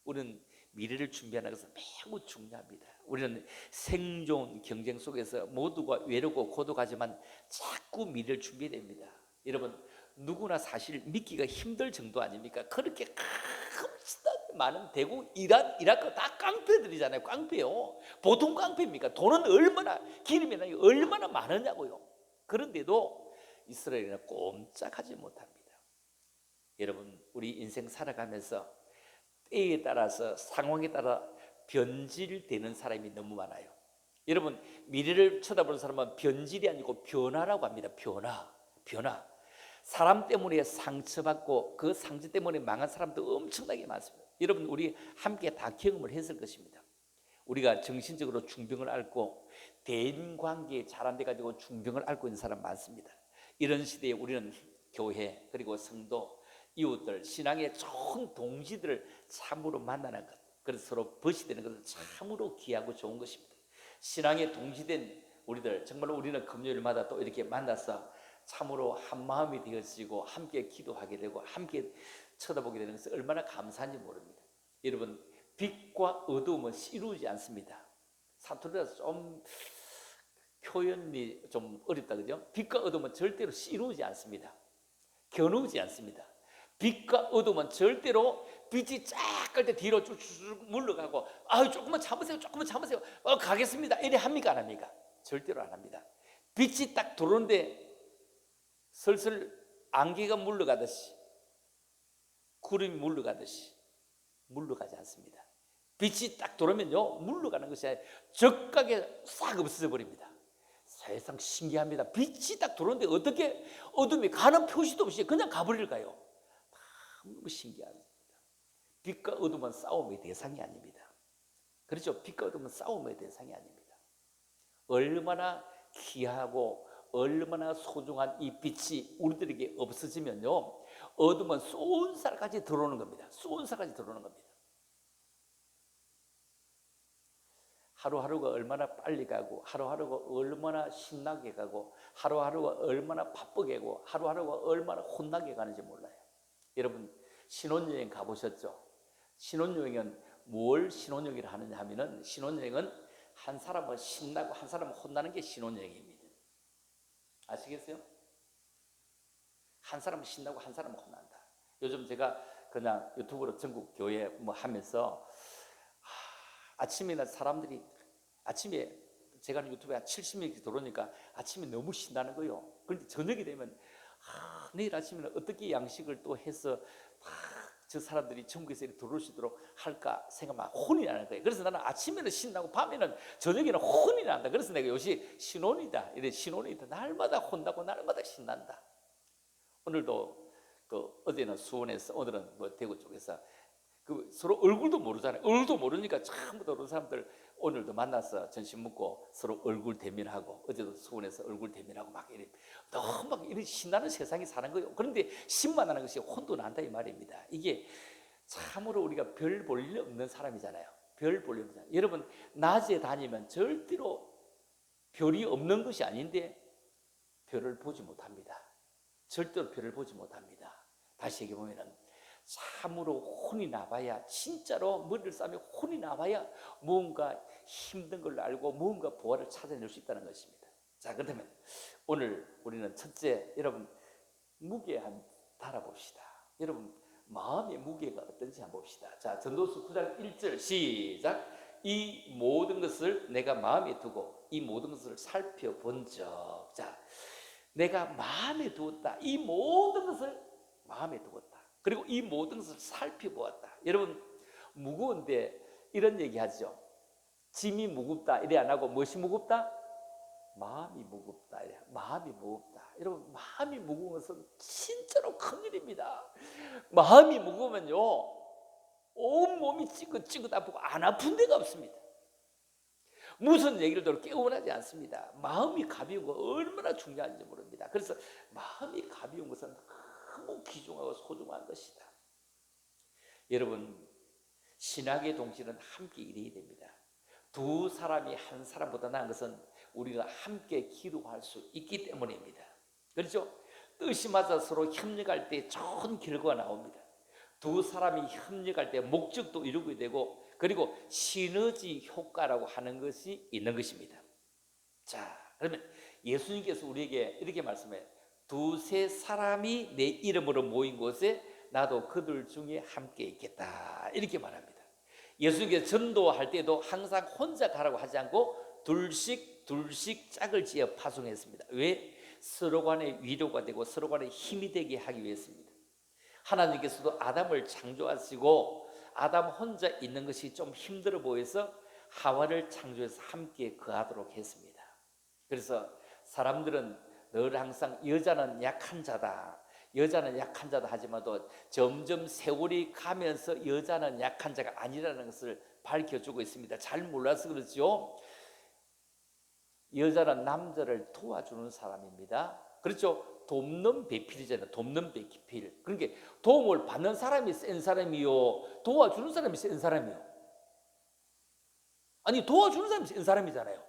우리는 미래를 준비하는 것은 매우 중요합니다. 우리는 생존 경쟁 속에서 모두가 외롭고 고독하지만 자꾸 미래를 준비해야 됩니다. 여러분, 누구나 사실 믿기가 힘들 정도 아닙니까? 그렇게 많은 대구, 이라크 다 깡패들이잖아요. 깡패요. 보통 깡패입니까? 돈은 얼마나, 기름이나 얼마나 많으냐고요. 그런데도 이스라엘은 꼼짝하지 못합니다. 여러분, 우리 인생 살아가면서 때에 따라서 상황에 따라 변질되는 사람이 너무 많아요. 여러분, 미래를 쳐다보는 사람은 변질이 아니고 변화라고 합니다. 변화. 사람 때문에 상처받고 그 상처 때문에 망한 사람도 엄청나게 많습니다. 여러분, 우리 함께 다 경험을 했을 것입니다. 우리가 정신적으로 중병을 앓고 대인관계에 잘 안 돼가지고 중병을 앓고 있는 사람 많습니다. 이런 시대에 우리는 교회, 그리고 성도, 이웃들, 신앙의 좋은 동지들을 참으로 만나는 것, 그래서 서로 벗이 되는 것은 참으로 귀하고 좋은 것입니다. 신앙의 동지된 우리들, 정말로 우리는 금요일마다 또 이렇게 만나서 참으로 한마음이 되어지고 함께 기도하게 되고 함께 쳐다보게 되는 것은 얼마나 감사한지 모릅니다. 여러분, 빛과 어두움은 이루지 않습니다. 사투리라서 좀 표현이 좀 어렵다, 그죠? 빛과 어두움은 절대로 이루지 않습니다. 겨누지 않습니다. 빛과 어둠은 절대로 빛이 쫙 깔 때 뒤로 쭉쭉 물러가고, 조금만 참으세요, 가겠습니다, 이래 합니까 안 합니까? 절대로 안 합니다. 빛이 딱 들어오는데 슬슬 안개가 물러가듯이, 구름이 물러가듯이 물러가지 않습니다. 빛이 딱 들어오면요 물러가는 것이 아니라 적각에 싹 없어져 버립니다. 세상 신기합니다. 빛이 딱 들어오는데 어떻게 어둠이 가는 표시도 없이 그냥 가버릴까요? 너무 신기합니다. 빛과 어둠은 싸움의 대상이 아닙니다. 그렇죠? 빛과 어둠은 싸움의 대상이 아닙니다. 얼마나 귀하고 얼마나 소중한 이 빛이 우리들에게 없어지면요 어둠은 쏜살까지 들어오는 겁니다. 쏜살까지 들어오는 겁니다. 하루하루가 얼마나 빨리 가고, 하루하루가 얼마나 신나게 가고, 하루하루가 얼마나 바쁘게 가고, 하루하루가 얼마나 혼나게 가는지 몰라요. 여러분, 신혼여행 가보셨죠? 신혼여행은 뭘 신혼여행을 하느냐 하면은, 신혼여행은 한 사람은 신나고 한 사람은 혼나는 게 신혼여행입니다. 아시겠어요? 한 사람은 신나고 한 사람은 혼난다. 요즘 제가 그냥 유튜브로 전국 교회 뭐 하면서 아침에는 사람들이, 아침에 제가 유튜브에 한 70명이 들어오니까 아침에 너무 신나는 거예요. 그런데 저녁이 되면 내일 아침에는 어떻게 양식을 또 해서 저 사람들이 전국에서 들어올 수 있도록 할까 생각하면 혼이 나는 거예요. 그래서 나는 아침에는 신나고 밤에는 저녁에는 혼이 난다. 그래서 내가 요새 신혼이다, 이래 신혼이다. 날마다 혼나고 날마다 신난다. 오늘도 어제는 수원에서, 오늘은 뭐 대구 쪽에서 서로 얼굴도 모르잖아요. 얼굴도 모르니까 처음 들어온 사람들 오늘도 만나서 점심 먹고 서로 얼굴 대면하고, 어제도 수원에서 얼굴 대면하고 막 이래 너무 막 이런 신나는 세상이 사는 거예요. 그런데 신만하는 것이 혼도 난다 이 말입니다. 이게 참으로 우리가 별 볼 일 없는 사람이잖아요. 별 볼 일 없는 사람. 여러분, 낮에 다니면 절대로 별이 없는 것이 아닌데 별을 보지 못합니다. 절대로 별을 보지 못합니다. 다시 얘기해 보면은 참으로 혼이 나봐야, 진짜로 머리를 싸면 혼이 나봐야 뭔가 힘든 걸 알고 뭔가 보화를 찾아낼 수 있다는 것입니다. 자, 그렇다면 오늘 우리는 첫째, 여러분 무게 한번 달아봅시다. 여러분 마음의 무게가 어떤지 한번 봅시다. 자, 전도서 9장 1절 시작. 이 모든 것을 내가 마음에 두고 이 모든 것을 살펴본 적. 자, 내가 마음에 두었다. 이 모든 것을 마음에 두었다. 그리고 이 모든 것을 살펴보았다. 여러분, 무거운데 이런 얘기 하죠. 짐이 무겁다 이래 안 하고 무엇이 무겁다? 마음이 무겁다 이래. 마음이 무겁다. 여러분, 마음이 무거운 것은 진짜로 큰일입니다. 마음이 무거우면요 온몸이 찌긋찌긋 아프고 안 아픈 데가 없습니다. 무슨 얘기를 들어도 깨우나지 않습니다. 마음이 가벼운 거 얼마나 중요한지 모릅니다. 그래서 마음이 가벼운 것은 너무 귀중하고 소중한 것이다. 여러분, 신학의 동시는 함께 일해야 됩니다. 두 사람이 한 사람보다 나은 것은 우리가 함께 기도할 수 있기 때문입니다. 그렇죠? 뜻이 맞아 서로 협력할 때 좋은 결과가 나옵니다. 두 사람이 협력할 때 목적도 이루게 되고, 그리고 시너지 효과라고 하는 것이 있는 것입니다. 자, 그러면 예수님께서 우리에게 이렇게 말씀해요. 두세 사람이 내 이름으로 모인 곳에 나도 그들 중에 함께 있겠다, 이렇게 말합니다. 예수님께서 전도할 때도 항상 혼자 가라고 하지 않고 둘씩 짝을 지어 파송했습니다. 왜? 서로 간에 위로가 되고 서로 간에 힘이 되게 하기 위해서입니다. 하나님께서도 아담을 창조하시고 아담 혼자 있는 것이 좀 힘들어 보여서 하와를 창조해서 함께 거하도록 했습니다. 그래서 사람들은 늘 항상 여자는 약한 자다, 여자는 약한 자다 하지만도 점점 세월이 가면서 여자는 약한 자가 아니라는 것을 밝혀주고 있습니다. 잘 몰라서 그렇죠. 여자는 남자를 도와주는 사람입니다. 그렇죠? 돕는 배필이잖아요. 돕는 배필. 그러니까 도움을 받는 사람이 센 사람이요, 도와주는 사람이 센 사람이요. 아니, 도와주는 사람이 센 사람이잖아요.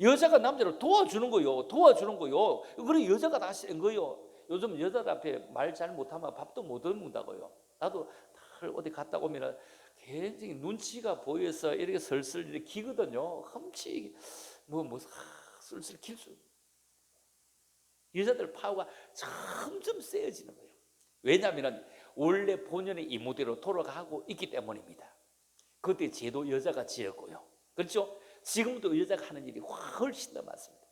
여자가 남자를 도와주는 거요. 그래, 여자가 다 센 거요. 요즘 여자들 앞에 말 잘 못하면 밥도 못 얻는다고요. 나도 어디 갔다 오면 굉장히 눈치가 보여서 이렇게 슬슬 이렇게 기거든요. 흠치 슬슬 길 수. 여자들 파워가 점점 세어지는 거예요. 왜냐하면 원래 본연의 이모대로 돌아가고 있기 때문입니다. 그때 제도 여자가 지었고요. 그렇죠? 지금도 여자가 하는 일이 훨씬 더 많습니다.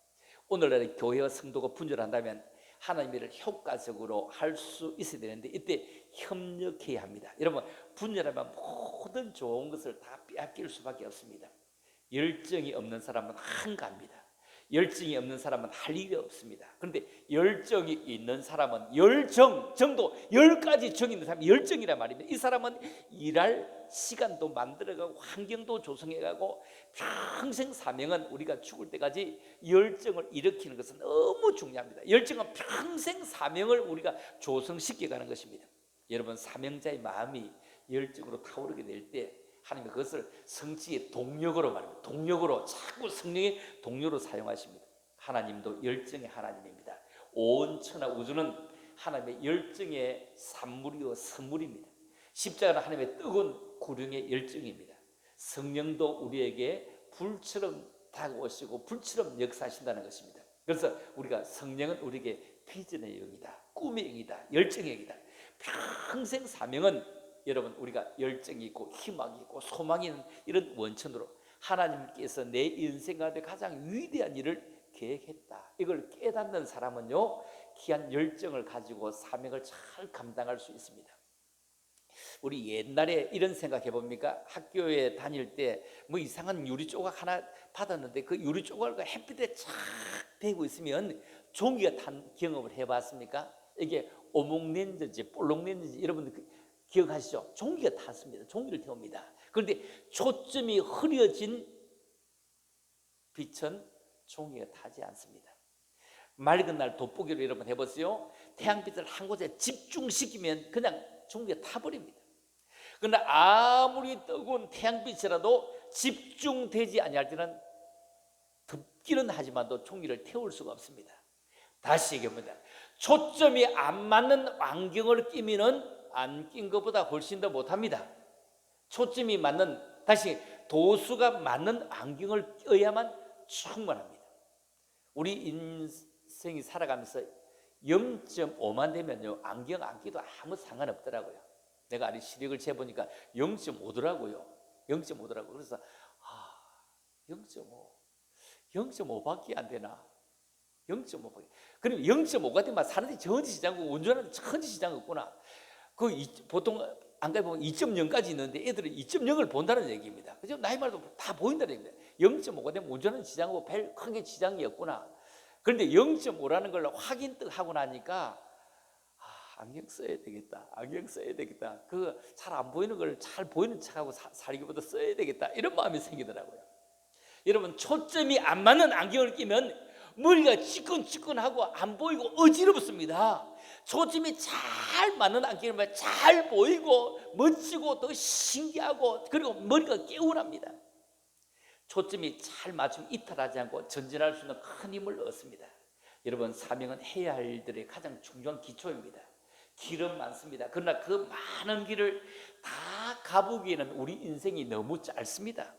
오늘날의 교회와 성도가 분열한다면 하나님의 일을 효과적으로 할 수 있어야 되는데 이때 협력해야 합니다. 여러분, 분열하면 모든 좋은 것을 다 빼앗길 수밖에 없습니다. 열정이 없는 사람은 한가합니다. 열정이 없는 사람은 할 일이 없습니다. 그런데 열정이 있는 사람은 정도 10가지 정이 있는 사람이 열정이란 말입니다. 이 사람은 일할 시간도 만들어가고 환경도 조성해가고 평생 사명은 우리가 죽을 때까지 열정을 일으키는 것은 너무 중요합니다. 열정은 평생 사명을 우리가 조성시켜가는 것입니다. 여러분, 사명자의 마음이 열정으로 타오르게 될 때 하나님은 그것을 성취의 동력으로 말합니다. 동력으로, 자꾸 성령의 동력으로 사용하십니다. 하나님도 열정의 하나님입니다. 온 천하 우주는 하나님의 열정의 산물이요 선물입니다. 십자가는 하나님의 뜨거운 구령의 열정입니다. 성령도 우리에게 불처럼 다가오시고 불처럼 역사하신다는 것입니다. 그래서 우리가 성령은 우리에게 비전의 영이다, 꿈의 영이다, 열정의 영이다. 평생 사명은 여러분, 우리가 열정이 있고 희망이 있고 소망이 있는 이런 원천으로 하나님께서 내 인생 가운데 가장 위대한 일을 계획했다, 이걸 깨닫는 사람은요 귀한 열정을 가지고 사명을 잘 감당할 수 있습니다. 우리 옛날에 이런 생각해 봅니까? 학교에 다닐 때 뭐 이상한 유리 조각 하나 받았는데 그 유리 조각을 햇빛에 착 대고 있으면 종이가 탄 경험을 해봤습니까? 이게 오목렌즈인지 볼록렌즈인지 여러분들 기억하시죠? 종이가 탔습니다. 종이를 태웁니다. 그런데 초점이 흐려진 빛은 종이가 타지 않습니다. 맑은 날 돋보기로 여러분 해보세요. 태양빛을 한 곳에 집중시키면 그냥 종이가 타버립니다. 그러나 아무리 뜨거운 태양빛이라도 집중되지 아니할 때는 덥기는 하지만도 종이를 태울 수가 없습니다. 다시 얘기합니다. 초점이 안 맞는 안경을 끼면은 안 낀 것보다 훨씬 더 못합니다. 초점이 맞는, 다시 도수가 맞는 안경을 껴야만 충분합니다. 우리 인생이 살아가면서 0.5만 되면요 안경 안 끼도 아무 상관없더라고요. 내가 아니 시력을 재보니까 0.5더라고요. 0.5더라고. 그래서 0.5, 0.5밖에 안 되나? 0.5밖에. 그럼 0.5가 되면 사는데 전지시장고 운전하는 천지시장 없구나. 보통 안 가보면 2.0까지 있는데 애들은 2.0을 본다는 얘기입니다. 그죠? 나이 말도 다 보인다는 얘기입니다. 0.5가 되면 운전하는 지장하고 별 크게 지장이 없구나. 그런데 0.5라는 걸 확인 하고 나니까 안경 써야 되겠다. 안경 써야 되겠다. 잘 안 보이는 걸 잘 보이는 척하고 살기보다 써야 되겠다. 이런 마음이 생기더라고요. 여러분, 초점이 안 맞는 안경을 끼면 머리가 찌끈찌끈하고 안 보이고 어지럽습니다. 초점이 잘 맞는 안경을 잘 보이고 멋지고 더 신기하고 그리고 머리가 개운합니다. 초점이 잘 맞추면 이탈하지 않고 전진할 수 있는 큰 힘을 얻습니다. 여러분, 사명은 해야 할 일들의 가장 중요한 기초입니다. 길은 많습니다. 그러나 그 많은 길을 다 가보기에는 우리 인생이 너무 짧습니다.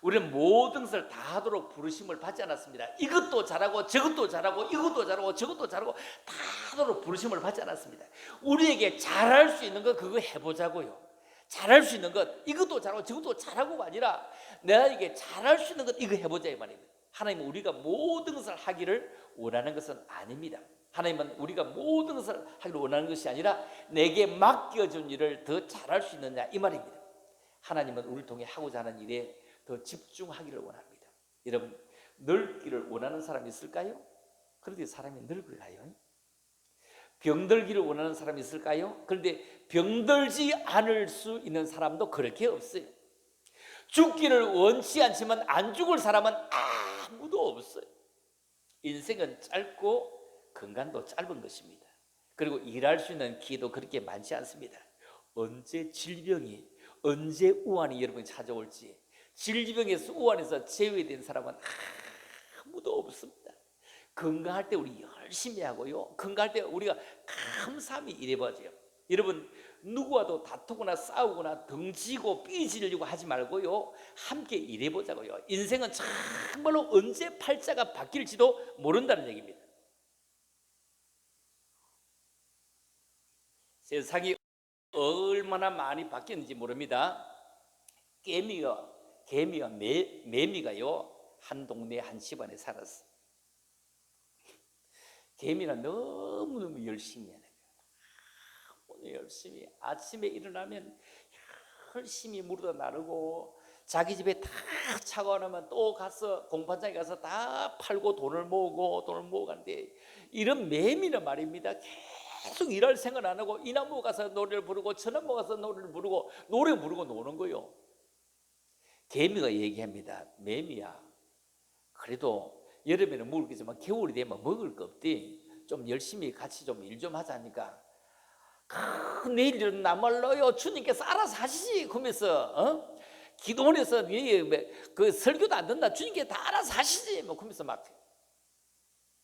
우리는 모든 것을 다 하도록 부르심을 받지 않았습니다. 이것도 잘하고 저것도 잘하고 이것도 잘하고 저것도 잘하고 다 하도록 부르심을 받지 않았습니다. 우리에게 잘할 수 있는 것 그거 해보자고요. 잘할 수 있는 것 이것도 잘하고 저것도 잘하고가 아니라 내가 이게 잘할 수 있는 것 이거 해보자 이 말입니다. 하나님은 우리가 모든 것을 하기를 원하는 것은 아닙니다. 하나님은 우리가 모든 것을 하기를 원하는 것이 아니라 내게 맡겨준 일을 더 잘할 수 있느냐 이 말입니다. 하나님은 우리를 통해 하고자 하는 일에 더 집중하기를 원합니다. 여러분, 늙기를 원하는 사람이 있을까요? 그런데 사람이 늙을까요? 병들기를 원하는 사람이 있을까요? 그런데 병들지 않을 수 있는 사람도 그렇게 없어요. 죽기를 원치 않지만 안 죽을 사람은 아무도 없어요. 인생은 짧고 건강도 짧은 것입니다. 그리고 일할 수 있는 기회도 그렇게 많지 않습니다. 언제 질병이, 언제 우환이 여러분이 찾아올지, 질병에서 우환에서 제외된 사람은 아무도 없습니다. 건강할 때 우리 열심히 하고요, 건강할 때 우리가 감사함이 일해봐줘요. 여러분, 누구와도 다투거나 싸우거나 덩치고 삐지려고 하지 말고요, 함께 일해보자고요. 인생은 정말로 언제 팔자가 바뀔지도 모른다는 얘기입니다. 세상이 얼마나 많이 바뀌었는지 모릅니다. 개미와 매미가요 한 동네 한 집안에 살았어. 개미는 너무너무 열심히 해요. 오늘 열심히 아침에 일어나면 열심히 물어다 나르고 자기 집에 다 차고 나면 또 가서 공판장에 가서 다 팔고 돈을 모으고 가는데, 이런 매미는 말입니다, 계속 일할 생각 안 하고 이 나무 가서 노래를 부르고 저 나무 가서 노래를 부르고 노래 부르고 노는 거요. 개미가 얘기합니다. 매미야, 그래도 여름에는 먹을 게 있지만 겨울이 되면 먹을 거 없대. 좀 열심히 같이 좀 일 좀 하자니까, 내일 일은 나말로요 주님께서 알아서 하시지. 그러면서 기도원에서 그 설교도 안 듣나, 주님께 다 알아서 하시지. 뭐 그러면서 막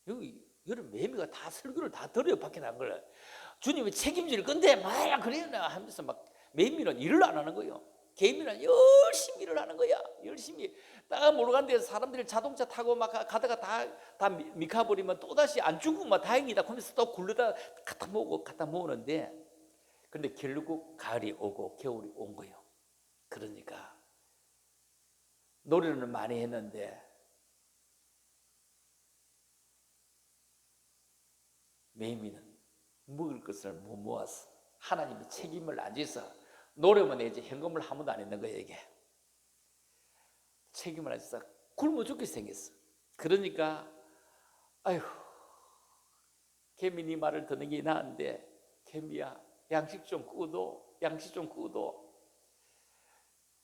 여기 여름 매미가 다 설교를 다 들어요. 밖에 난 걸 주님이 책임질 건데 뭐야 그래요 하면서 막 매미는 일을 안 하는 거예요. 개미는 열심히 일을 하는 거야. 열심히 딱 모르겠는데 사람들이 자동차 타고 막 가다가 다 미카버리면 또다시 안 죽으면 다행이다 그러면서 또 굴러다 갖다 모으는데, 근데 결국 가을이 오고 겨울이 온 거예요. 그러니까 노래는 많이 했는데 매미는 먹을 것을 못 모았어. 하나님이 책임을 안 져서 노래만 내지 현금을 한 번도 안 했는 거예요. 이게 책임을 안 져서 굶어 죽게 생겼어. 그러니까 아휴, 개미 네 말을 듣는 게 나은데 개미야, 양식 좀 꾸도.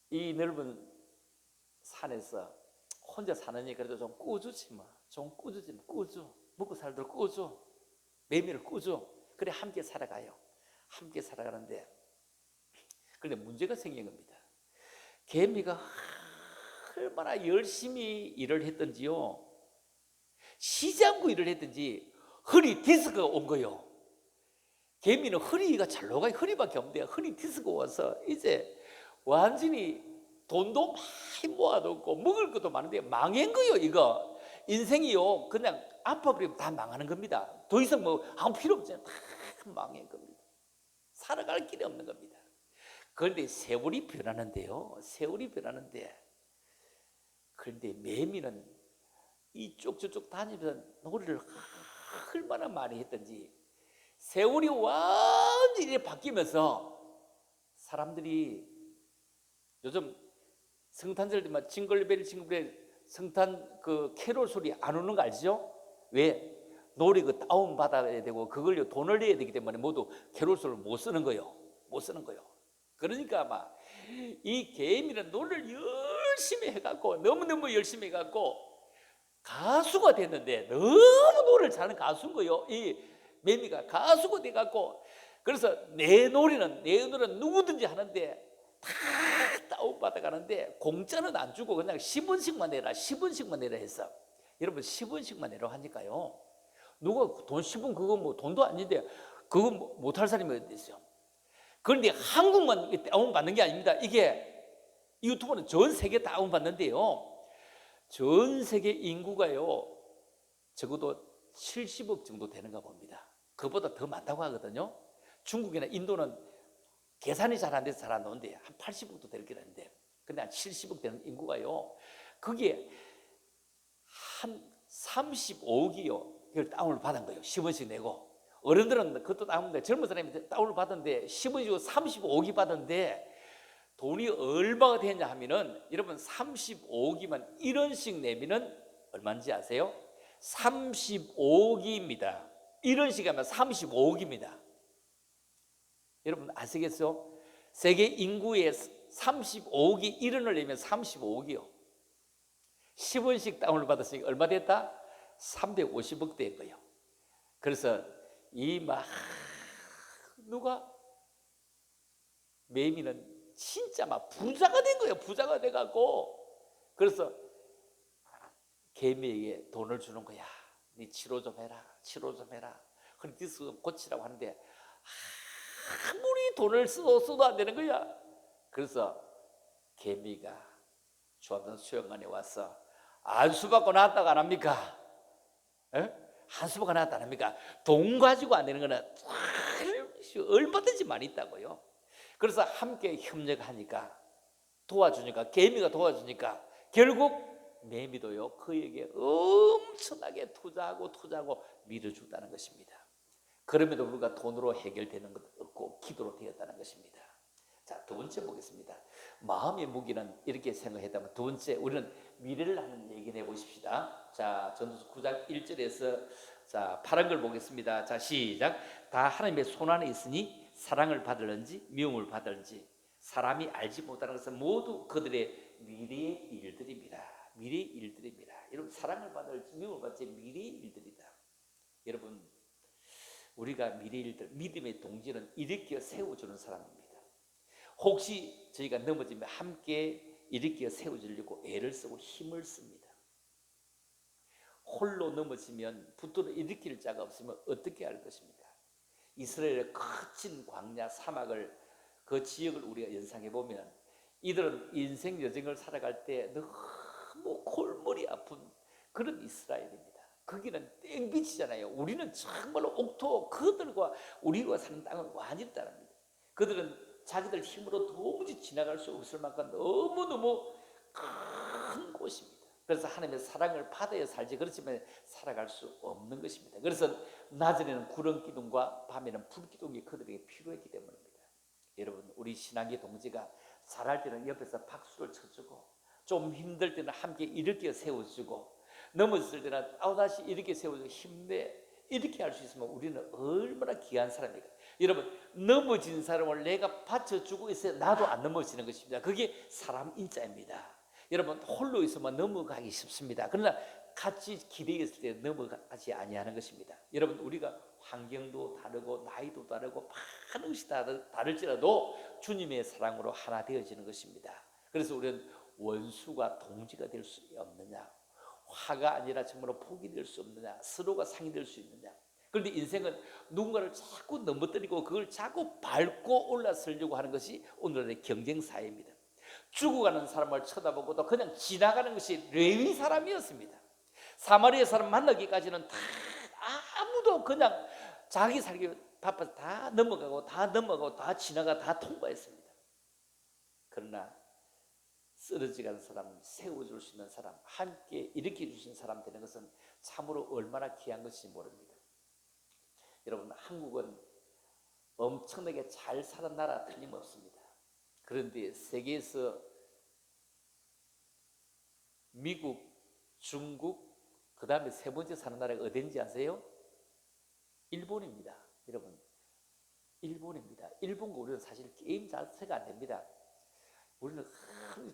이 넓은 산에서 혼자 사느니 그래도 좀 꾸주지 뭐. 좀 꾸줘. 먹고 살도록 꾸줘. 매미를 꾸줘. 그래 함께 살아가요. 함께 살아가는데, 그런데 문제가 생긴 겁니다. 개미가 얼마나 열심히 일을 했든지요, 시장구 일을 했든지 허리 디스크가 온 거예요. 개미는 허리가 잘 녹아요. 허리밖에 없는데 허리 디스크가 와서 이제 완전히 돈도 많이 모아뒀고 먹을 것도 많은데 망한 거예요. 이거 인생이요 그냥 아파버리면 다 망하는 겁니다. 더 이상 뭐 아무 필요 없잖아요. 다 망한 겁니다. 살아갈 길이 없는 겁니다. 그런데 세월이 변하는데요. 세월이 변하는데 그런데 매미는 이쪽 저쪽 다니면서 놀이를 얼마나 많이 했던지 세월이 완전히 바뀌면서 사람들이 요즘 성탄절 때만 징글벨 성탄 그 캐롤 소리 안 오는 거 알죠? 왜? 노래 그 다운 받아야 되고 그걸 돈을 내야 되기 때문에 모두 캐롤 소리를 못 쓰는 거요. 못 쓰는 거요. 그러니까 막 이 개미는 노래를 열심히 해갖고 너무너무 열심히 해갖고 가수가 됐는데 너무 노래를 잘하는 가수인 거요. 이 매미가 가수가 돼갖고 그래서 내 노래는 누구든지 하는데 다 다운받아 가는데 공짜는 안 주고 그냥 10원씩만 내라 10원씩만 내라 했어. 여러분 10원씩만 내라 하니까요 누가 돈 10원 그거 뭐 돈도 아닌데 그거 못할 사람이 어디 있어요. 그런데 한국만 다운받는 게 아닙니다. 이게 유튜브는 전 세계 다운받는데요 전 세계 인구가요 적어도 70억 정도 되는가 봅니다. 그보다 더 많다고 하거든요. 중국이나 인도는 계산이 잘 안 돼서 잘 안 나오는데 한 80억도 될 거라는데 근데 한 70억 되는 인구가요 거기에 한 35억이요 그걸 다운을 받은 거예요. 10원씩 내고 어른들은 그것도 다운인데 젊은 사람이 다운을 받았는데 10원이고 35억이 받았는데 돈이 얼마가 되냐 하면은 여러분 35억이면 1원씩 내면은 얼마인지 아세요? 35억입니다. 1원씩 하면 35억입니다. 여러분 아시겠어요? 세계 인구의 35억이 1원을 내면 35억이요. 10원씩 다운을 받았으니까 얼마 됐다? 350억 된 거예요. 그래서 이 막 누가 매미는 진짜 막 부자가 된 거예요. 부자가 돼갖고 그래서 개미에게 돈을 주는 거야. 네 치료 좀 해라. 치료 좀 해라. 허리디스 고치라고 하는데 아무리 돈을 써도 안 되는 거야. 그래서 개미가 주암산 수영관에 와서 안수받고 나왔다가 안 합니까? 에? 한수받고 나왔다 안 합니까? 돈 가지고 안 되는 거는 얼마든지 많이 있다고요. 그래서 함께 협력하니까 도와주니까 개미가 도와주니까 결국 매미도요 그에게 엄청나게 투자하고 밀어준다는 것입니다. 그럼에도 불구하고 돈으로 해결되는 것 없고 기도로 되었다는 것입니다. 자, 두 번째 보겠습니다. 마음의 무기는 이렇게 생각했다면 두 번째 우리는 미래를 하는 얘기를 해보십시다. 자, 전도서 9장 1절에서 자 파란 걸 보겠습니다. 자, 시작. 다 하나님의 손 안에 있으니 사랑을 받을는지 미움을 받을는지 사람이 알지 못하는 것은 모두 그들의 미래의 일들입니다. 미래의 일들입니다. 여러분 사랑을 받을지 미움을 받을지 미래의 일들이다. 여러분 우리가 미래의 일들 믿음의 동지는 일으켜 세워주는 사람입니다. 혹시 저희가 넘어지면 함께 일으켜 세워주려고 애를 쓰고 힘을 씁니다. 홀로 넘어지면 붙들어 일으킬 자가 없으면 어떻게 할 것입니까? 이스라엘의 거친 광야 사막을 그 지역을 우리가 연상해 보면 이들은 인생 여정을 살아갈 때 너무 골머리 아픈 그런 이스라엘입니다. 거기는 땡빛이잖아요. 우리는 정말로 옥토 그들과 우리가 사는 땅은 완전히 다릅니다. 그들은 자기들 힘으로 도무지 지나갈 수 없을 만큼 너무너무 큰 곳입니다. 그래서 하나님의 사랑을 받아야 살지 그렇지만 살아갈 수 없는 것입니다. 그래서 낮에는 구름 기둥과 밤에는 불 기둥이 그들에게 필요했기 때문입니다. 여러분 우리 신앙의 동지가 잘할 때는 옆에서 박수를 쳐주고 좀 힘들 때는 함께 일으켜 세워주고 넘어졌을 때는 다시 일으켜 세워주고 힘내 이렇게 할 수 있으면 우리는 얼마나 귀한 사람입니까? 여러분 넘어진 사람을 내가 받쳐주고 있어야 나도 안 넘어지는 것입니다. 그게 사람 인자입니다. 여러분 홀로 있으면 넘어가기 쉽습니다. 그러나 같이 기대했을 때 넘어가지 아니하는 것입니다. 여러분 우리가 환경도 다르고 나이도 다르고 많은 것이 다를지라도 주님의 사랑으로 하나 되어지는 것입니다. 그래서 우리는 원수가 동지가 될 수 없느냐, 화가 아니라 정말로 복이 될 수 없느냐, 서로가 상이 될 수 있느냐. 그런데 인생은 누군가를 자꾸 넘어뜨리고 그걸 자꾸 밟고 올라서려고 하는 것이 오늘의 경쟁사회입니다. 죽어가는 사람을 쳐다보고도 그냥 지나가는 것이 레위 사람이었습니다. 사마리아 사람 만나기까지는 다 아무도 그냥 자기 살기 바빠서 다 넘어가고 다 지나가 다 통과했습니다. 그러나 쓰러지가는 사람, 세워줄 수 있는 사람, 함께 일으켜 주신 사람 되는 것은 참으로 얼마나 귀한 것인지 모릅니다. 여러분, 한국은 엄청나게 잘 사는 나라 틀림없습니다. 그런데 세계에서 미국, 중국, 그 다음에 세 번째 사는 나라가 어딘지 아세요? 일본입니다. 여러분, 일본입니다. 일본과 우리는 사실 게임 자체가 안 됩니다. 우리는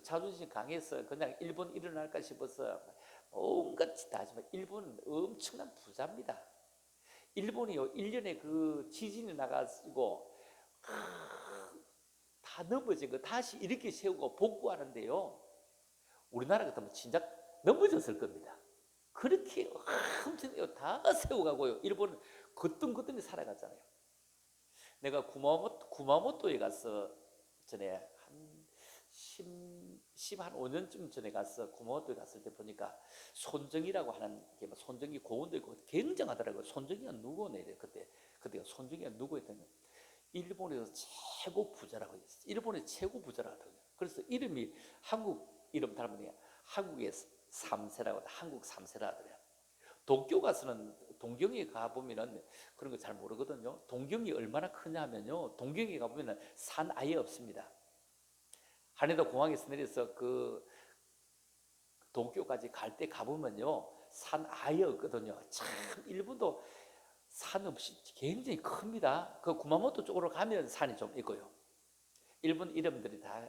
자존심 강해서 그냥 일본 일어날까 싶어서 온갖 짓 다 하지만 일본은 엄청난 부자입니다. 일본이요, 1년에 그 지진이 나가지고 다 넘어진 거 다시 이렇게 세우고 복구하는데요, 우리나라 같으면 진짜 넘어졌을 겁니다. 그렇게 엄청 다 세워가고요. 일본은 거뜬거뜬히 살아갔잖아요. 내가 구마모토에 가서 전에 한 15년쯤 전에 가서 구마모토에 갔을 때 보니까 손정이라고 하는 게 손정이 고원도 있고 굉장하더라고요. 손정이가 누구네? 그때가 손정이가 누구 했더니 일본에서 최고 부자라고 했어요. 일본의 최고 부자라고 하더라고요. 그래서 이름이 한국 이름 닮으니 한국의 3세라고 한국 3세라 하더래요. 도쿄 가서는 동경에 가보면은 그런 거 잘 모르거든요. 동경이 얼마나 크냐면요, 동경에 가보면은 산 아예 없습니다. 하네다 공항에서 내려서 그 도쿄까지 갈 때 가보면요, 산 아예 없거든요. 참 일본도 산 없이 굉장히 큽니다. 그 구마모토 쪽으로 가면 산이 좀 있고요. 일본 이름들이 다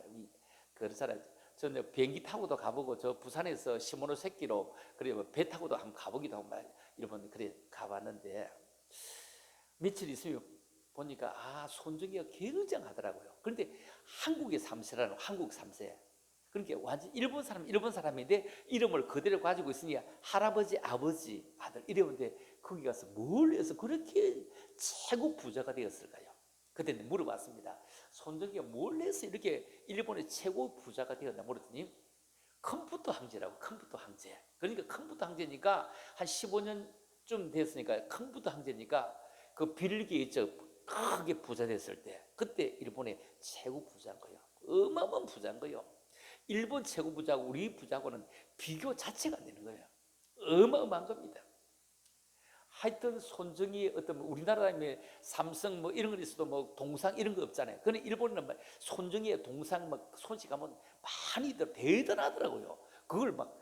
그렇잖아요. 저는 비행기 타고도 가보고 저 부산에서 시모노세키로 그리고 배 타고도 한번 가보기도 하고 일본 그래 가봤는데 며칠 있으면 보니까 손정이가 굉장하더라고요. 그런데 한국의 3세라는 한국 3세. 그러니까 완전 일본 사람인데 이름을 그대로 가지고 있으니 할아버지, 아버지, 아들 이랬는데 거기 가서 뭘 해서 그렇게 최고 부자가 되었을까요? 그때 물어봤습니다. 손정이가 뭘 해서 이렇게 일본의 최고 부자가 되었나 물었더니 컴퓨터 황제라고. 컴퓨터 황제. 그러니까 컴퓨터 황제니까 한 15년쯤 됐으니까 컴퓨터 황제니까 그 빌 게이츠 크게 부자 됐을 때 그때 일본의 최고 부자인 거예요. 어마어마한 부자인 거예요. 일본 최고 부자고 우리 부자고는 비교 자체가 안 되는 거예요. 어마어마한 겁니다. 하여튼 손정이 어떤 우리나라에 삼성 뭐 이런 거 있어도 뭐 동상 이런 거 없잖아요. 근데 일본은 손정이의 동상 막 손씨 가면 많이 대단하더라고요. 그걸 막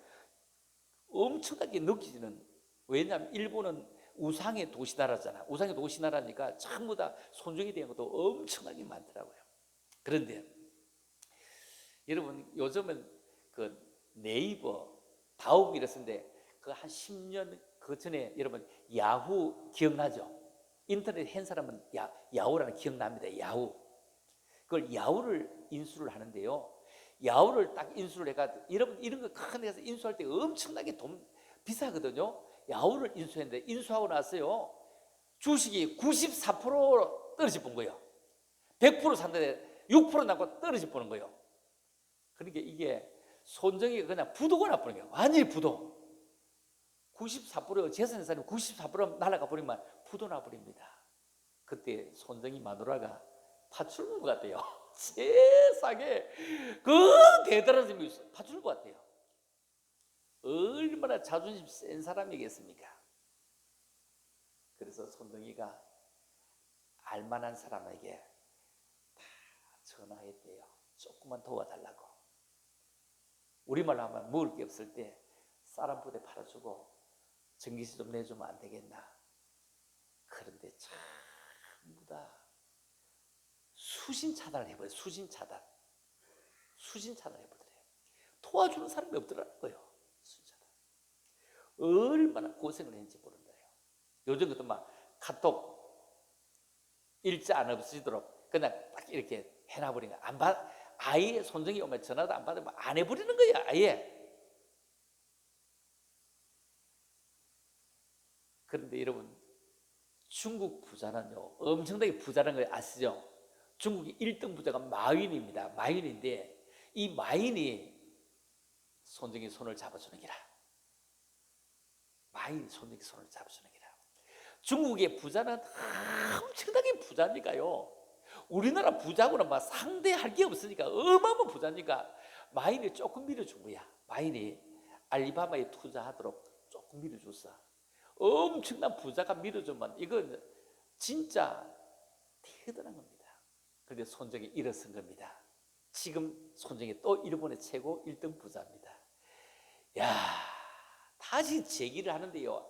엄청나게 느끼지는. 왜냐하면 일본은 우상의 도시나라잖아. 우상의 도시나라니까 전부 다 손정이 된 것도 엄청나게 많더라고요. 그런데 여러분, 요즘은 그 네이버, 다음 이랬는데 그 한 10년 그 전에 여러분 야후 기억나죠? 인터넷 한 사람은 야후라는 기억납니다. 야후. 그걸 야후를 인수를 하는데요. 야후를 딱 인수를 해가지고 여러분 이런 거 큰 데서 인수할 때 엄청나게 돈 비싸거든요. 야후를 인수했는데 인수하고 나서요, 주식이 94% 떨어져 본 거예요. 100% 샀는데 6% 나고 떨어져 보는 거예요. 그러니까 이게 손정이가 그냥 부도가 나쁘는 거예요. 완전히 부도. 94% 재산의 사람이 94% 날아가 버리면 부도 나버립니다. 그때 손정이 마누라가 파출부 같아요. 세상에 그 대단한 점이 있어요. 파출부 같아요. 얼마나 자존심 센 사람이겠습니까? 그래서 손정이가 알만한 사람에게 다 전화했대요. 조금만 도와달라고. 우리말로 하면 먹을 게 없을 때 쌀 한 포대 팔아주고 전기세 좀 내주면 안 되겠나. 그런데 전부 다 수신 차단을 해버려요. 수신 차단 해버려요. 도와주는 사람이 없더라는 거예요. 수신 차단. 얼마나 고생을 했는지 모른다. 요즘 같은 막 카톡 일자 안 없어지도록 그냥 딱 이렇게 해놔버리는 거야. 안 받, 아예 손정이 오면 전화도 안 받으면 안 해버리는 거야. 아예. 그런데 여러분, 중국 부자는요 엄청나게 부자라는 걸 아시죠? 중국의 1등 부자가 마윈입니다. 마윈인데 이 마윈이 손정이 손을 잡아주는 기라. 마윈이 손정이 손을 잡아주는 기라. 중국의 부자는 엄청나게 부자니까요, 우리나라 부자고는 막 상대할 게 없으니까 어마어마한 부자니까 마인이 조금 밀어준 거야. 마인이 알리바바에 투자하도록 조금 밀어줬어. 엄청난 부자가 밀어주면 이건 진짜 대단한 겁니다. 그런데 손정이 일어선 겁니다. 지금 손정이 또 일본의 최고 1등 부자입니다. 야, 다시 제기를 하는데요.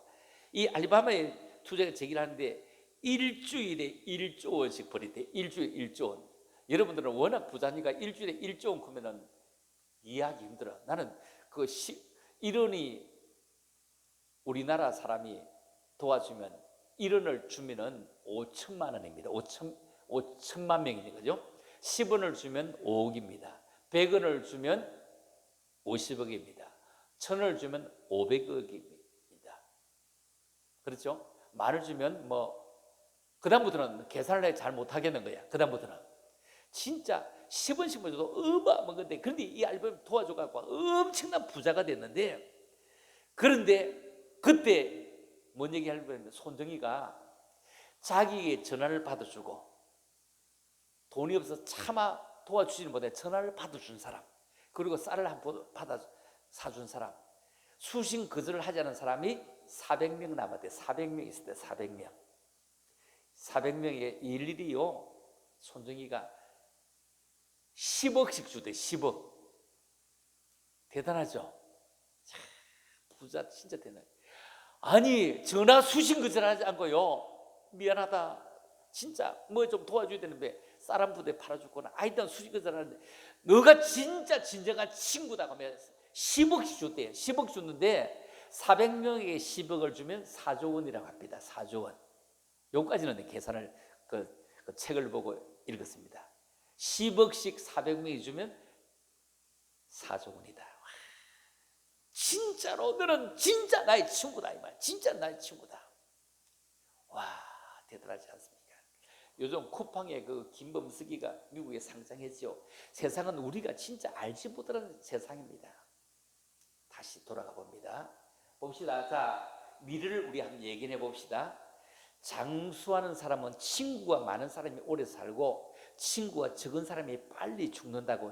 이 알리바바에 투자가 제기를 하는데 일주일에 1조 원씩 벌이대. 일주일에 1조 원. 여러분들은 워낙 부자니까 일주일에 1조 원 크면은 이해하기 힘들어. 나는 그 1원이 우리나라 사람이 도와주면 1원을 주면은 5천만 원입니다. 5천만 명이죠. 그죠? 10원을 주면 5억입니다. 100원을 주면 50억입니다. 1000원을 주면 500억입니다. 그렇죠? 만을 주면 그다음부터는 계산을 잘 못하겠는 거야. 그다음부터는 진짜 10원씩만 줘도 어마어마한 건데, 그런데 이 알바를 도와줘갖고 엄청난 부자가 됐는데, 그런데 그때 뭔 얘기 하려면 손정희가 자기에게 전화를 받아주고 돈이 없어서 차마 도와주지는 못해 전화를 받아준 사람, 그리고 쌀을 한 번 받아 사준 사람, 수신 거절을 하지 않은 사람이 400명 남았대. 400명 있을 때 400명. 400명에 일일이요 손정희가 10억씩 주대. 10억. 대단하죠? 참, 부자 진짜 대단해. 아니 전화 수신 거절하지 않고요, 미안하다 진짜 뭐 좀 도와줘야 되는데 쌀 한 부대 팔아줬거나 일단 수신 거절하는데 너가 진짜 진정한 친구다 하면 10억씩 줬대요. 10억 줬는데 400명에게 10억을 주면 4조 원이라고 합니다. 4조 원. 여기까지는 계산을 그 책을 보고 읽었습니다. 10억씩 400명이 주면 4조 원이다. 진짜로 너는 진짜 나의 친구다 이 말. 진짜 나의 친구다. 와, 대단하지 않습니까? 요즘 쿠팡의 그 김범석이가 미국에 상장했죠. 세상은 우리가 진짜 알지 못하는 세상입니다. 다시 돌아가 봅니다. 봅시다. 자, 미래를 우리 한번 얘기해 봅시다. 장수하는 사람은 친구가 많은 사람이 오래 살고 친구가 적은 사람이 빨리 죽는다고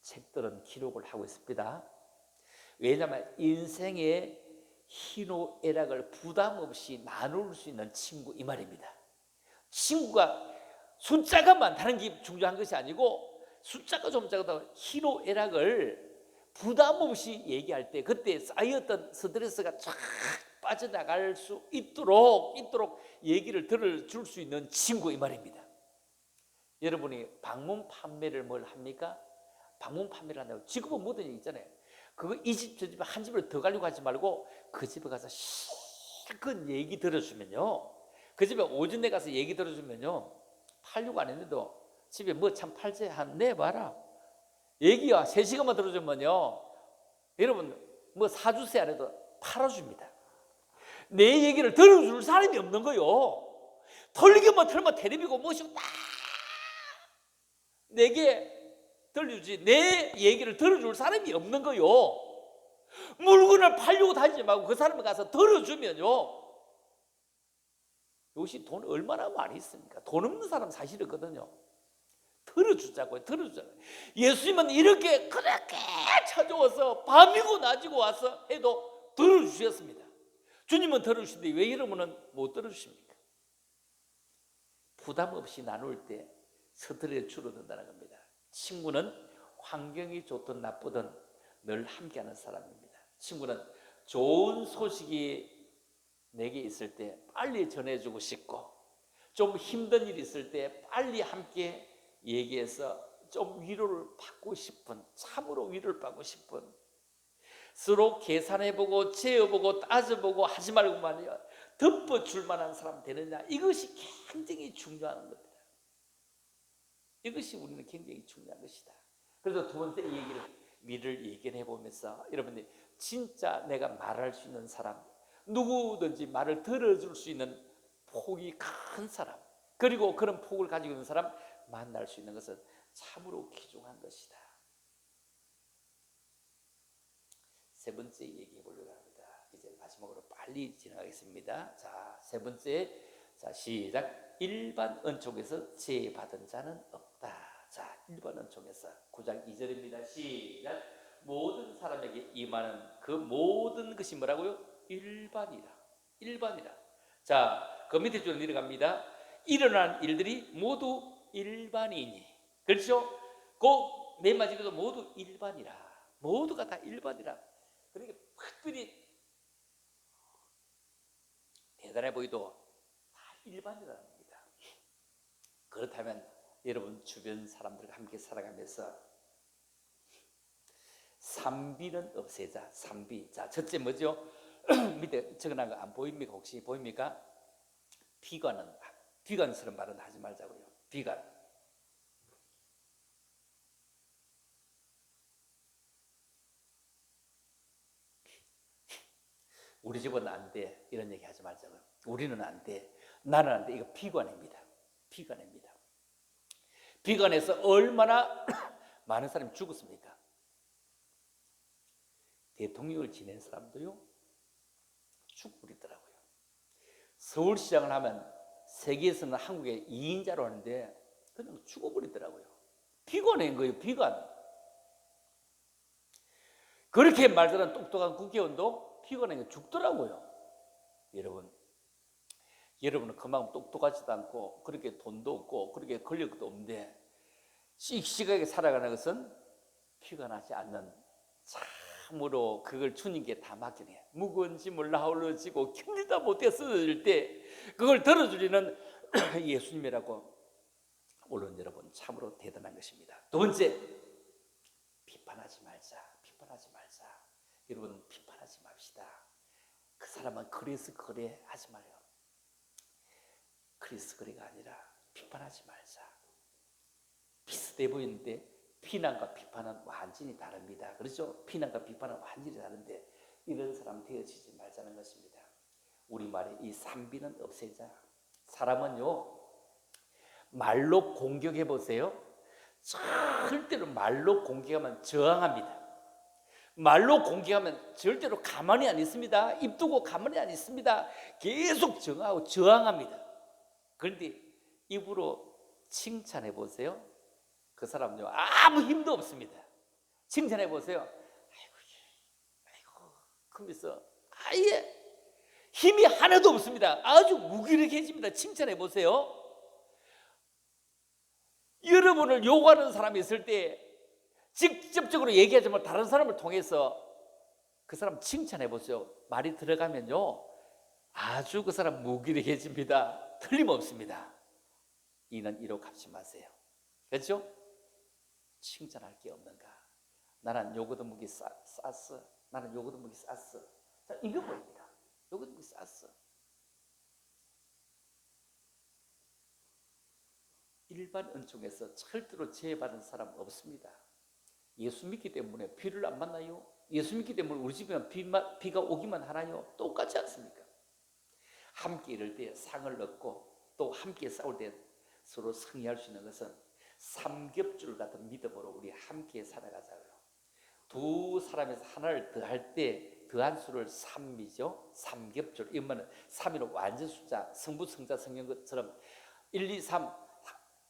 책들은 기록을 하고 있습니다. 왜냐하면 인생의 희노애락을 부담 없이 나눌 수 있는 친구, 이 말입니다. 친구가 숫자가 많다는 게 중요한 것이 아니고 숫자가 좀 작아도 희노애락을 부담 없이 얘기할 때 그때 쌓였던 스트레스가 쫙 빠져나갈 수 있도록 얘기를 들어줄 수 있는 친구, 이 말입니다. 여러분이 방문 판매를 뭘 합니까? 방문 판매를 한다고. 지금은 모든 얘기 있잖아요. 그거 이 집 저 집 한 집을 더 가려고 하지 말고 그 집에 가서 실컷 얘기 들어주면요, 그 집에 오전에 가서 얘기 들어주면요, 팔려고 안 했는데도 집에 뭐 참 팔지 한 내봐라 얘기야 3시간만 들어주면요, 여러분 뭐 사주세 안 해도 팔아줍니다. 내 얘기를 들어줄 사람이 없는 거요. 털기만 털면 테레비고 뭐시고 다 내게 들려주지 내 얘기를 들어줄 사람이 없는 거요. 물건을 팔려고 다니지 말고 그 사람을 가서 들어주면요, 요새 돈 얼마나 많이 있습니까? 돈 없는 사람 사실이거든요. 들어주자고요. 들어주자고요. 예수님은 이렇게 그렇게 찾아와서 밤이고 낮이고 와서 해도 들어주셨습니다. 주님은 들어주시는데 왜 여러분은 못 들어주십니까? 부담 없이 나눌 때 스트레스 줄어든다는 겁니다. 친구는 환경이 좋든 나쁘든 늘 함께하는 사람입니다. 친구는 좋은 소식이 내게 있을 때 빨리 전해주고 싶고, 좀 힘든 일이 있을 때 빨리 함께 얘기해서 좀 위로를 받고 싶은, 참으로 위로를 받고 싶은, 서로 계산해보고 재어보고 따져보고 하지 말고 말이야 덮어줄 만한 사람 되느냐, 이것이 굉장히 중요한 겁니다. 이것이 우리는 굉장히 중요한 것이다. 그래서 두 번째 미래를 예견해 보면서 여러분들 진짜 내가 말할 수 있는 사람, 누구든지 말을 들어줄 수 있는 폭이 큰 사람, 그리고 그런 폭을 가지고 있는 사람 만날 수 있는 것은 참으로 귀중한 것이다. 세 번째 얘기해 보려고 합니다. 이제 마지막으로 빨리 지나가겠습니다. 자, 세 번째, 자, 시작. 일반 은총에서 제받은 자는 없다. 자, 일반 은총에서 9장 2절입니다. 시작. 모든 사람에게 임하는 그 모든 것이 뭐라고요? 일반이라. 일반이라. 자, 그 밑에 줄 내려갑니다. 일어난 일들이 모두 일반이니. 그렇죠? 그 맨 마지막에도 모두 일반이라. 모두가 다 일반이라. 그러니까 특별히 대단해 보이도 다 일반이라는 겁니다. 그렇다면 여러분 주변 사람들과 함께 살아가면서 삼비는 없애자. 삼비. 자, 첫째 뭐죠? 밑에 적어놓은 거 안 보입니까? 혹시 보입니까? 비관스러운 말은 하지 말자고요. 비관. 우리 집은 안 돼. 이런 얘기 하지 말자고요. 우리는 안 돼. 나는 안 돼. 이거 비관입니다. 비관입니다. 비관에서 얼마나 많은 사람이 죽었습니까? 대통령을 지낸 사람도요 죽어버리더라고요. 서울시장을 하면 세계에서는 한국의 2인자로 하는데 그냥 죽어버리더라고요. 비관인 거예요. 비관. 그렇게 말들은 똑똑한 국회의원도 피곤해 죽더라고요. 여러분은 그만큼 똑똑하지도 않고 그렇게 돈도 없고 그렇게 권력도 없는데 씩씩하게 살아가는 것은 피가 나지 않는, 참으로 그걸 주님께 다 맡기네. 무거운 짐을 나홀로 지고 견디다 못해 쓰러질 때 그걸 들어주리는 예수님이라고. 물론 여러분 참으로 대단한 것입니다. 두 번째, 비판하지 말자. 여러분 비판하지 맙시다. 그 사람은 그래서 그래 하지 마요. 그래서 그래가 아니라 비판하지 말자. 비슷해 보이는데 비난과 비판은 완전히 다릅니다. 그렇죠? 비난과 비판은 완전히 다른데 이런 사람 되어지지 말자는 것입니다. 우리말에 이 삼비는 없애자. 사람은요 말로 공격해 보세요. 절대로 말로 공격하면 저항합니다. 말로 공격하면 절대로 가만히 안 있습니다. 입 두고 가만히 안 있습니다. 계속 저항하고 저항합니다. 그런데 입으로 칭찬해 보세요. 그 사람은요 아무 힘도 없습니다. 칭찬해 보세요. 아이고 그러면서 아예 힘이 하나도 없습니다. 아주 무기력해집니다. 칭찬해 보세요. 여러분을 욕하는 사람이 있을 때 직접적으로 얘기하지 말고 다른 사람을 통해서 그 사람 칭찬해 보세요. 말이 들어가면요 아주 그 사람 무기력해집니다. 틀림없습니다. 이는 이로 갚지 마세요. 그렇죠? 칭찬할 게 없는가? 나는 요거도 무기 쌌어. 나는 요거도 무기 쌌어. 자, 이거 보입니다. 요거도 무기 쌌어. 일반 은총에서 절대로 제외받은 사람 없습니다. 예수 믿기 때문에 비를 안 만나요? 예수 믿기 때문에 우리 집에 비가 오기만 하나요? 똑같지 않습니까? 함께 이럴 때 상을 얻고 또 함께 싸울 때 서로 승리할 수 있는 것은 삼겹줄 같은 믿음으로 우리 함께 살아가자고요. 두 사람에서 하나를 더할 때 더한 수를 3이죠. 삼겹줄. 이 말은 3이는 완전 숫자, 성부, 성자, 성령 것처럼 1, 2, 3,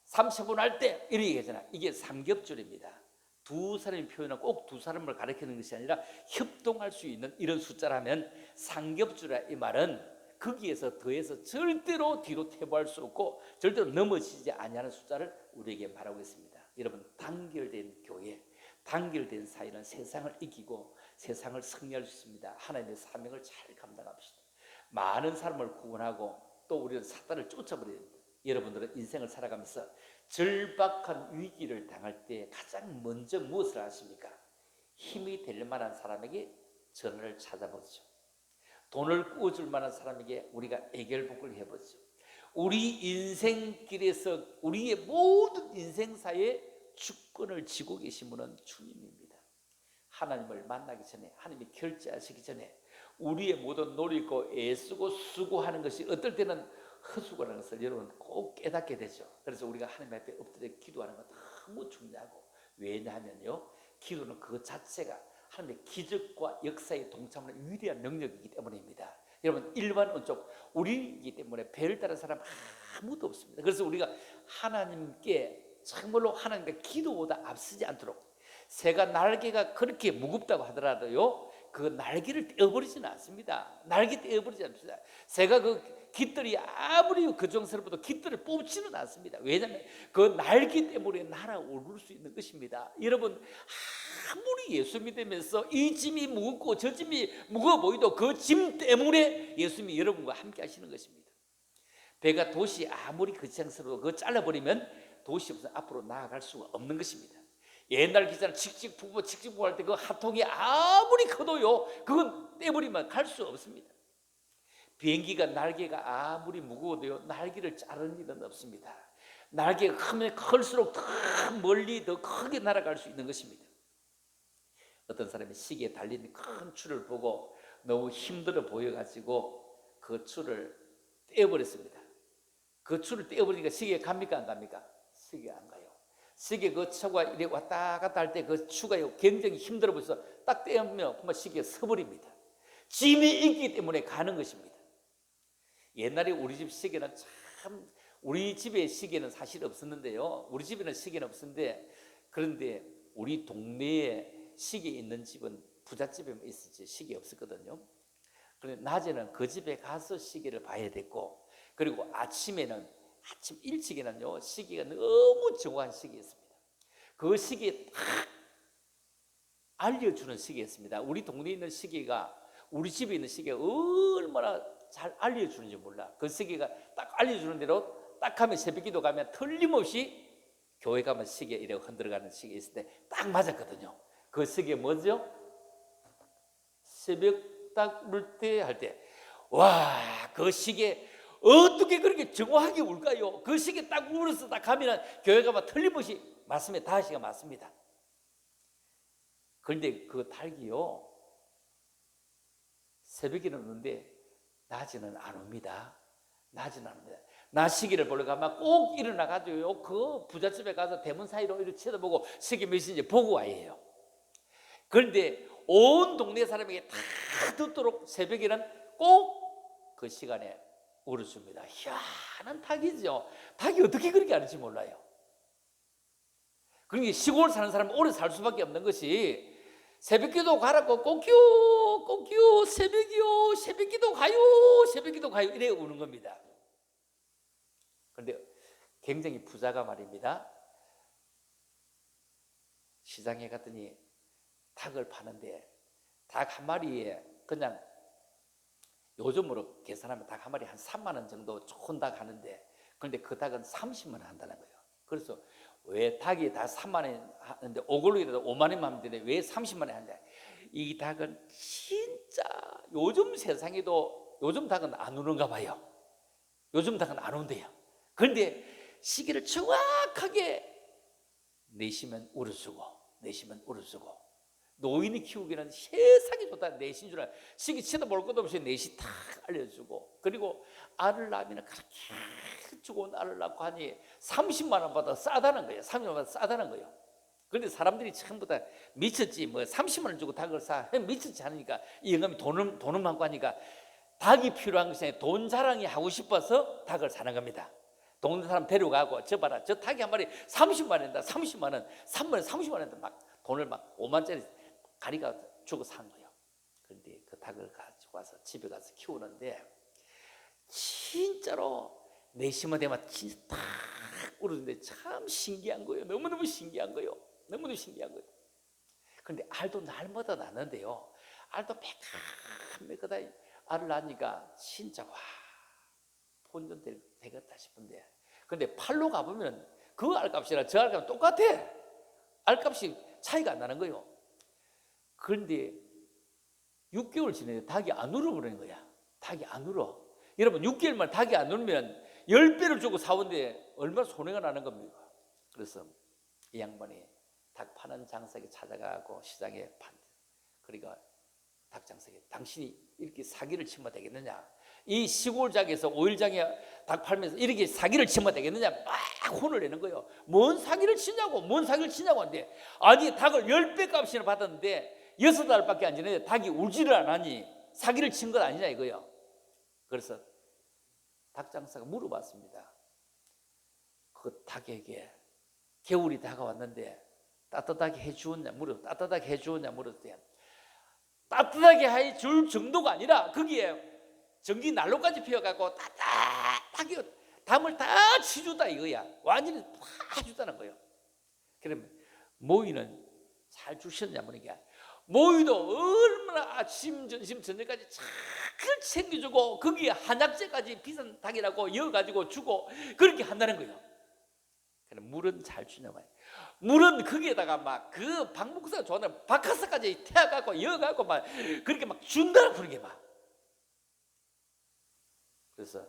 30분 할 때 이렇게 얘기하잖아. 이게 삼겹줄입니다. 두 사람이 표현은 꼭 두 사람을 가리키는 것이 아니라 협동할 수 있는 이런 숫자라면 삼겹줄이라 이 말은 거기에서 더해서 절대로 뒤로 퇴보할 수 없고 절대로 넘어지지 아니하는 숫자를 우리에게 말하고 있습니다. 여러분 단결된 교회, 단결된 사이는 세상을 이기고 세상을 승리할 수 있습니다. 하나님의 사명을 잘 감당합시다. 많은 사람을 구원하고 또 우리는 사탄을 쫓아버려야 됩니다. 여러분들은 인생을 살아가면서 절박한 위기를 당할 때 가장 먼저 무엇을 하십니까? 힘이 될 만한 사람에게 전화를 찾아보죠. 돈을 꾸어줄 만한 사람에게 우리가 애결복을 해보죠. 우리 인생길에서 우리의 모든 인생사에 주권을 쥐고 계신 분은 주님입니다. 하나님을 만나기 전에, 하나님이 결제하시기 전에 우리의 모든 노력고 애쓰고 수고하는 것이 어떨 때는 헛수고라는 것을 여러분 꼭 깨닫게 되죠. 그래서 우리가 하나님 앞에 엎드려 기도하는 건 너무 중요하고, 왜냐하면요 기도는 그 자체가 하나님의 기적과 역사에 동참하는 위대한 능력이기 때문입니다. 여러분 일반 언족 우리이기 때문에 배를 따른 사람 아무도 없습니다. 그래서 우리가 하나님께 정말로 하나님께 기도보다 앞서지 않도록 새가 날개가 그렇게 무겁다고 하더라도요 그 날개를 떼어버리지는 않습니다. 날개 떼어버리지 않습니다. 새가 그 깃들이 아무리 그정스러워도 깃들을 뽑지는 않습니다. 왜냐하면 그 날개 때문에 날아오를 수 있는 것입니다. 여러분 아무리 예수 믿으면서 이 짐이 무겁고 저 짐이 무거워 보이도 그 짐 때문에 예수님이 여러분과 함께 하시는 것입니다. 배가 돛이 아무리 거창스러워도 그거 잘라버리면 돛이 없어 앞으로 나아갈 수가 없는 것입니다. 옛날 기사는 칙칙부부 할 때 그 하통이 아무리 커도요 그건 떼버리면 갈 수 없습니다. 비행기가 날개가 아무리 무거워도요 날개를 자르는 일은 없습니다. 날개가 크면 클수록 더 멀리 더 크게 날아갈 수 있는 것입니다. 어떤 사람이 시계에 달린 큰 줄을 보고 너무 힘들어 보여가지고 그 줄을 떼어버렸습니다. 그 줄을 떼어버리니까 시계가 갑니까 안 갑니까? 시계가 안 가요. 시계 그 추가 이래 왔다 갔다 할 때 그 추가 굉장히 힘들어 보여서 딱 떼면 정말 시계가 서버립니다. 짐이 있기 때문에 가는 것입니다. 옛날에 우리 집 시계는 참 우리 집에 시계는 사실 없었는데요. 우리 집에는 시계는 없었는데 그런데 우리 동네에 시계 있는 집은 부잣집에만 있었지 시계 없었거든요. 그런데 낮에는 그 집에 가서 시계를 봐야 됐고 그리고 아침에는 아침 일찍에는요 시계가 너무 정확한 시계였습니다. 그 시계에 딱 알려주는 시계였습니다. 우리 동네에 있는 시계가 우리 집에 있는 시계가 얼마나 잘 알려주는지 몰라. 그 시계가 딱 알려주는 대로 딱 하면 새벽기도 가면 틀림없이 교회 가면 시계 이렇게 흔들어가는 시계 있을 때 딱 맞았거든요. 그 시계 뭐죠? 새벽 딱 물 때 할 때 와 그 시계 어떻게 그렇게 정확하게 울까요? 그 시계 딱 울어서 딱 가면 교회 가면 틀림없이 맞습니다. 다시가 맞습니다. 그런데 그 닭이요 새벽에는 오는데 낮에는 안 옵니다. 낮에는 안 옵니다. 낮 시계를 보러 가면 꼭 일어나가지고요 그 부잣집에 가서 대문 사이로 이렇게 쳐다보고 시계 몇인지 보고 와요. 그런데 온 동네 사람에게 다 듣도록 새벽에는 꼭 그 시간에 울었습니다. 희한한 닭이죠. 닭이 어떻게 그렇게 하는지 몰라요. 그러니까 시골 사는 사람은 오래 살 수밖에 없는 것이 새벽기도 가라고 꼭기요 새벽이요 새벽기도 가요 이래 우는 겁니다. 그런데 굉장히 부자가 말입니다. 시장에 갔더니 닭을 파는데 닭 한 마리에 그냥 요즘으로 계산하면 닭 한 마리 한 3만 원 정도 좋은 닭 하는데 그런데 그 닭은 30만 원 한다는 거예요. 그래서 왜 닭이 다 3만 원 하는데 오골로이라도 5만 원만 하면 되는데 왜 30만 원 하냐? 이 닭은 진짜 요즘 세상에도 요즘 닭은 안 우는가 봐요. 요즘 닭은 안 운대요. 그런데 시기를 정확하게 내시면 울어주고 노인이 키우기는 세상에 좋다. 내신 줄 알아. 시기 쳐다볼 것도 없이 내시 탁 알려주고 그리고 알을 낳으면 그렇게 좋은 알을 낳고 하니 30만 원보다 싸다는 거예요. 30만 원보다 싸다는 거예요. 그런데 사람들이 전부 다 미쳤지 뭐 30만 원 주고 닭을 사 미쳤지 않으니까 이 영감이 돈을 많고 하니까 닭이 필요한 것이 돈 자랑이 하고 싶어서 닭을 사는 겁니다. 동네 사람 데려가고 저 봐라 저 닭이 한 마리 30만 원이다. 30만 원 3만 원 30만 원인데 막 돈을 막 5만짜리 가리가 주고 산 거예요. 그런데 그 닭을 가지고 와서 집에 가서 키우는데 진짜로 내심은 되면 진짜 딱 울었는데 참 신기한 거예요. 너무너무 신기한 거예요. 그런데 알도 날마다 낳는데요. 알도 매끈매끈하게 알을 낳으니까 진짜 와 본전 되겠다 싶은데 그런데 팔로 가보면 그 알값이랑 저 알값이 똑같아. 알값이 차이가 안 나는 거예요. 그런데 6개월 지내서 닭이 안 울어버리는 거야. 닭이 안 울어. 여러분 6개월 만에 닭이 안 울면 10배를 주고 사온데 얼마나 손해가 나는 겁니까? 그래서 이 양반이 닭 파는 장사에 찾아가고 시장에 그러니까 닭 장사에 당신이 이렇게 사기를 치면 되겠느냐? 이 시골장에서 오일장에 닭 팔면서 이렇게 사기를 치면 되겠느냐? 막 혼을 내는 거예요. 뭔 사기를 치냐고 하는데 아니 닭을 10배 값이나 받았는데 6달밖에 안 지났는데 닭이 울지를 않으니 사기를 친 건 아니냐 이거예요. 그래서 닭 장사가 물어봤습니다. 그 닭에게 겨울이 다가왔는데 따뜻하게 해주었냐 물었. 따뜻하게 해주었냐 물었대요. 따뜻하게 해줄 정도가 아니라 거기에 전기 난로까지 피워갖고 따뜻하게 담을 다 치주다 이거야. 완전히 다 해주다는 거예요. 그러면 모이는 잘 주셨냐 보니까 모이도 얼마나 아침 점심 저녁까지 잘 챙겨주고 거기에 한약재까지 비싼 닭이라고 이어가지고 주고 그렇게 한다는 거예요. 그럼 물은 잘 주냐 말이에요. 물은 거기에다가 막 그 박목사가 좋아하는 박하사까지 태워갖고 이어갖고 막 그렇게 막 준다는 그런 게 막. 그래서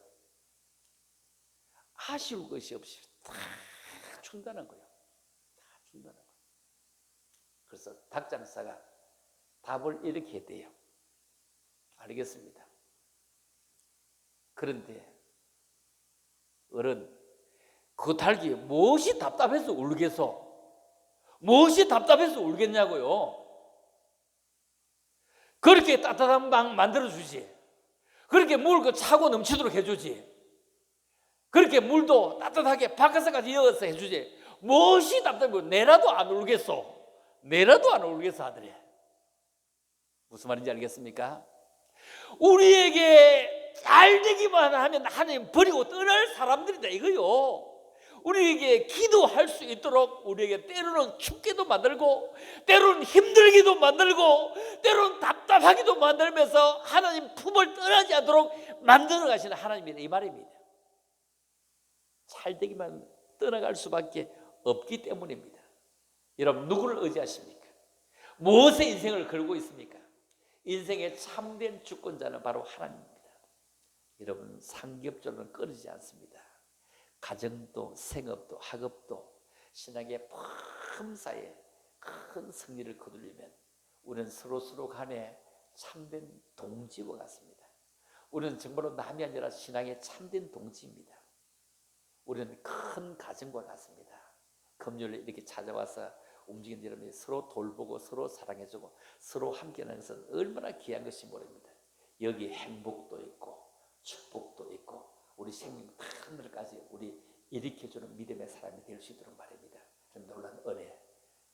아쉬울 것이 없이 다 준다는 거예요. 다 준다는 거예요. 그래서 닭장사가 답을 이렇게 했대요. 알겠습니다. 그런데 어른, 그 닭이 무엇이 답답해서 울겠어? 무엇이 답답해서 울겠냐고요? 그렇게 따뜻한 방 만들어주지. 그렇게 물 그 차고 넘치도록 해주지. 그렇게 물도 따뜻하게 바깥에까지 이어서 해주지. 무엇이 답답해? 내라도 안 울겠어. 내라도 안 울겠어 하더래. 무슨 말인지 알겠습니까? 우리에게 잘 되기만 하면 하나님 버리고 떠날 사람들이다 이거요. 우리에게 기도할 수 있도록 우리에게 때로는 춥게도 만들고 때로는 힘들기도 만들고 때로는 답답하기도 만들면서 하나님 품을 떠나지 않도록 만들어 가시는 하나님이다 이 말입니다. 잘 되기만 떠나갈 수밖에 없기 때문입니다. 여러분 누구를 의지하십니까? 무엇에 인생을 걸고 있습니까? 인생의 참된 주권자는 바로 하나님입니다. 여러분 상기업적으로는 끊이지 않습니다. 가정도 생업도 학업도 신앙의 범사에 큰 승리를 거두려면 우리는 서로 간에 참된 동지와 같습니다. 우리는 정말로 남이 아니라 신앙의 참된 동지입니다. 우리는 큰 가정과 같습니다. 금요일에 이렇게 찾아와서 움직이는 여러분이 서로 돌보고 서로 사랑해주고 서로 함께하는 것은 얼마나 귀한 것이 모릅니다. 여기 행복도 있고 축복도 있고 우리 생명 하늘까지 우리 일으켜주는 믿음의 사람이 될 수 있도록 말입니다. 좀 놀라운 은혜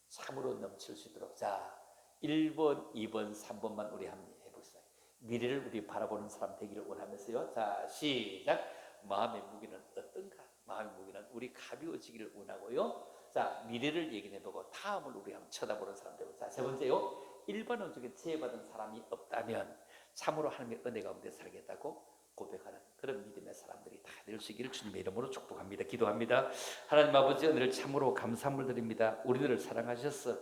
참으로 넘칠 수 있도록 자 1번, 2번, 3번만 우리 한번 해봅시다. 미래를 우리 바라보는 사람 되기를 원하면서요. 자 시작. 마음의 무게는 어떤가? 마음의 무게는 우리 가벼워지기를 원하고요. 자 미래를 얘기해보고 다음을 우리 한번 쳐다보는 사람 되고 자 세 번째요. 일반론 중에 지혜받은 사람이 없다면 참으로 하나님의 은혜 가운데 살겠다고 고백하는 그런 믿음의 사람들이 다 될 수 있기를 주님의 이름으로 축복합니다. 기도합니다. 하나님 아버지 은혜를 참으로 감사함을 드립니다. 우리들을 사랑하셔서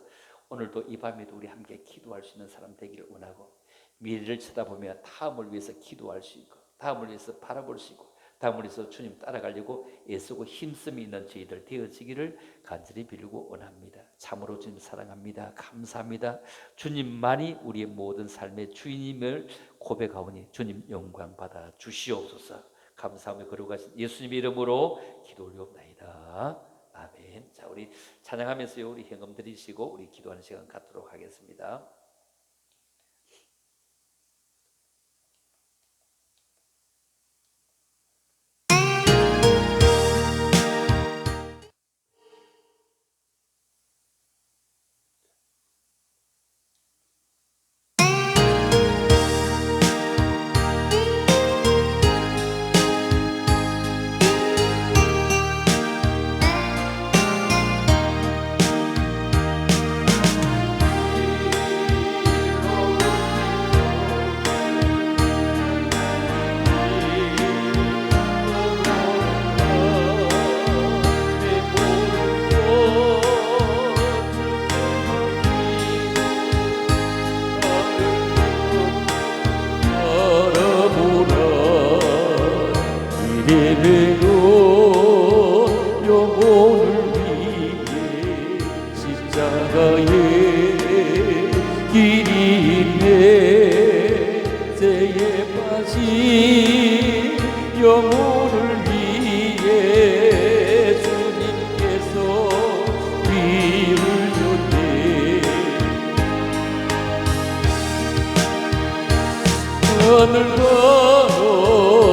오늘도 이 밤에도 우리 함께 기도할 수 있는 사람 되기를 원하고 미래를 쳐다보며 다음을 위해서 기도할 수 있고 다음을 위해서 바라볼 수 있고 다음을 위해서 주님 따라가려고 애쓰고 힘쓰이 있는 저희들 되어지기를 간절히 빌고 원합니다. 참으로 주님 사랑합니다. 감사합니다. 주님만이 우리의 모든 삶의 주인임을 고백하오니 주님 영광 받아 주시옵소서. 감사하며 걸어가신 예수님의 이름으로 기도 올리옵나이다. 아멘. 자 우리 찬양하면서요 우리 현금 드리시고 우리 기도하는 시간 갖도록 하겠습니다. 하늘 건너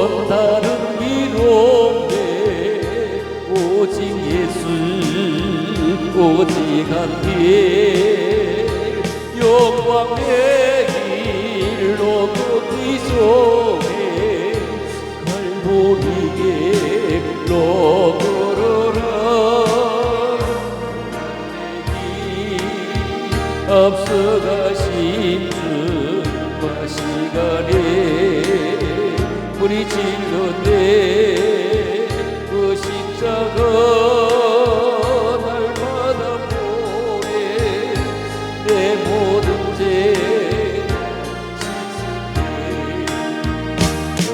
우리 진로 내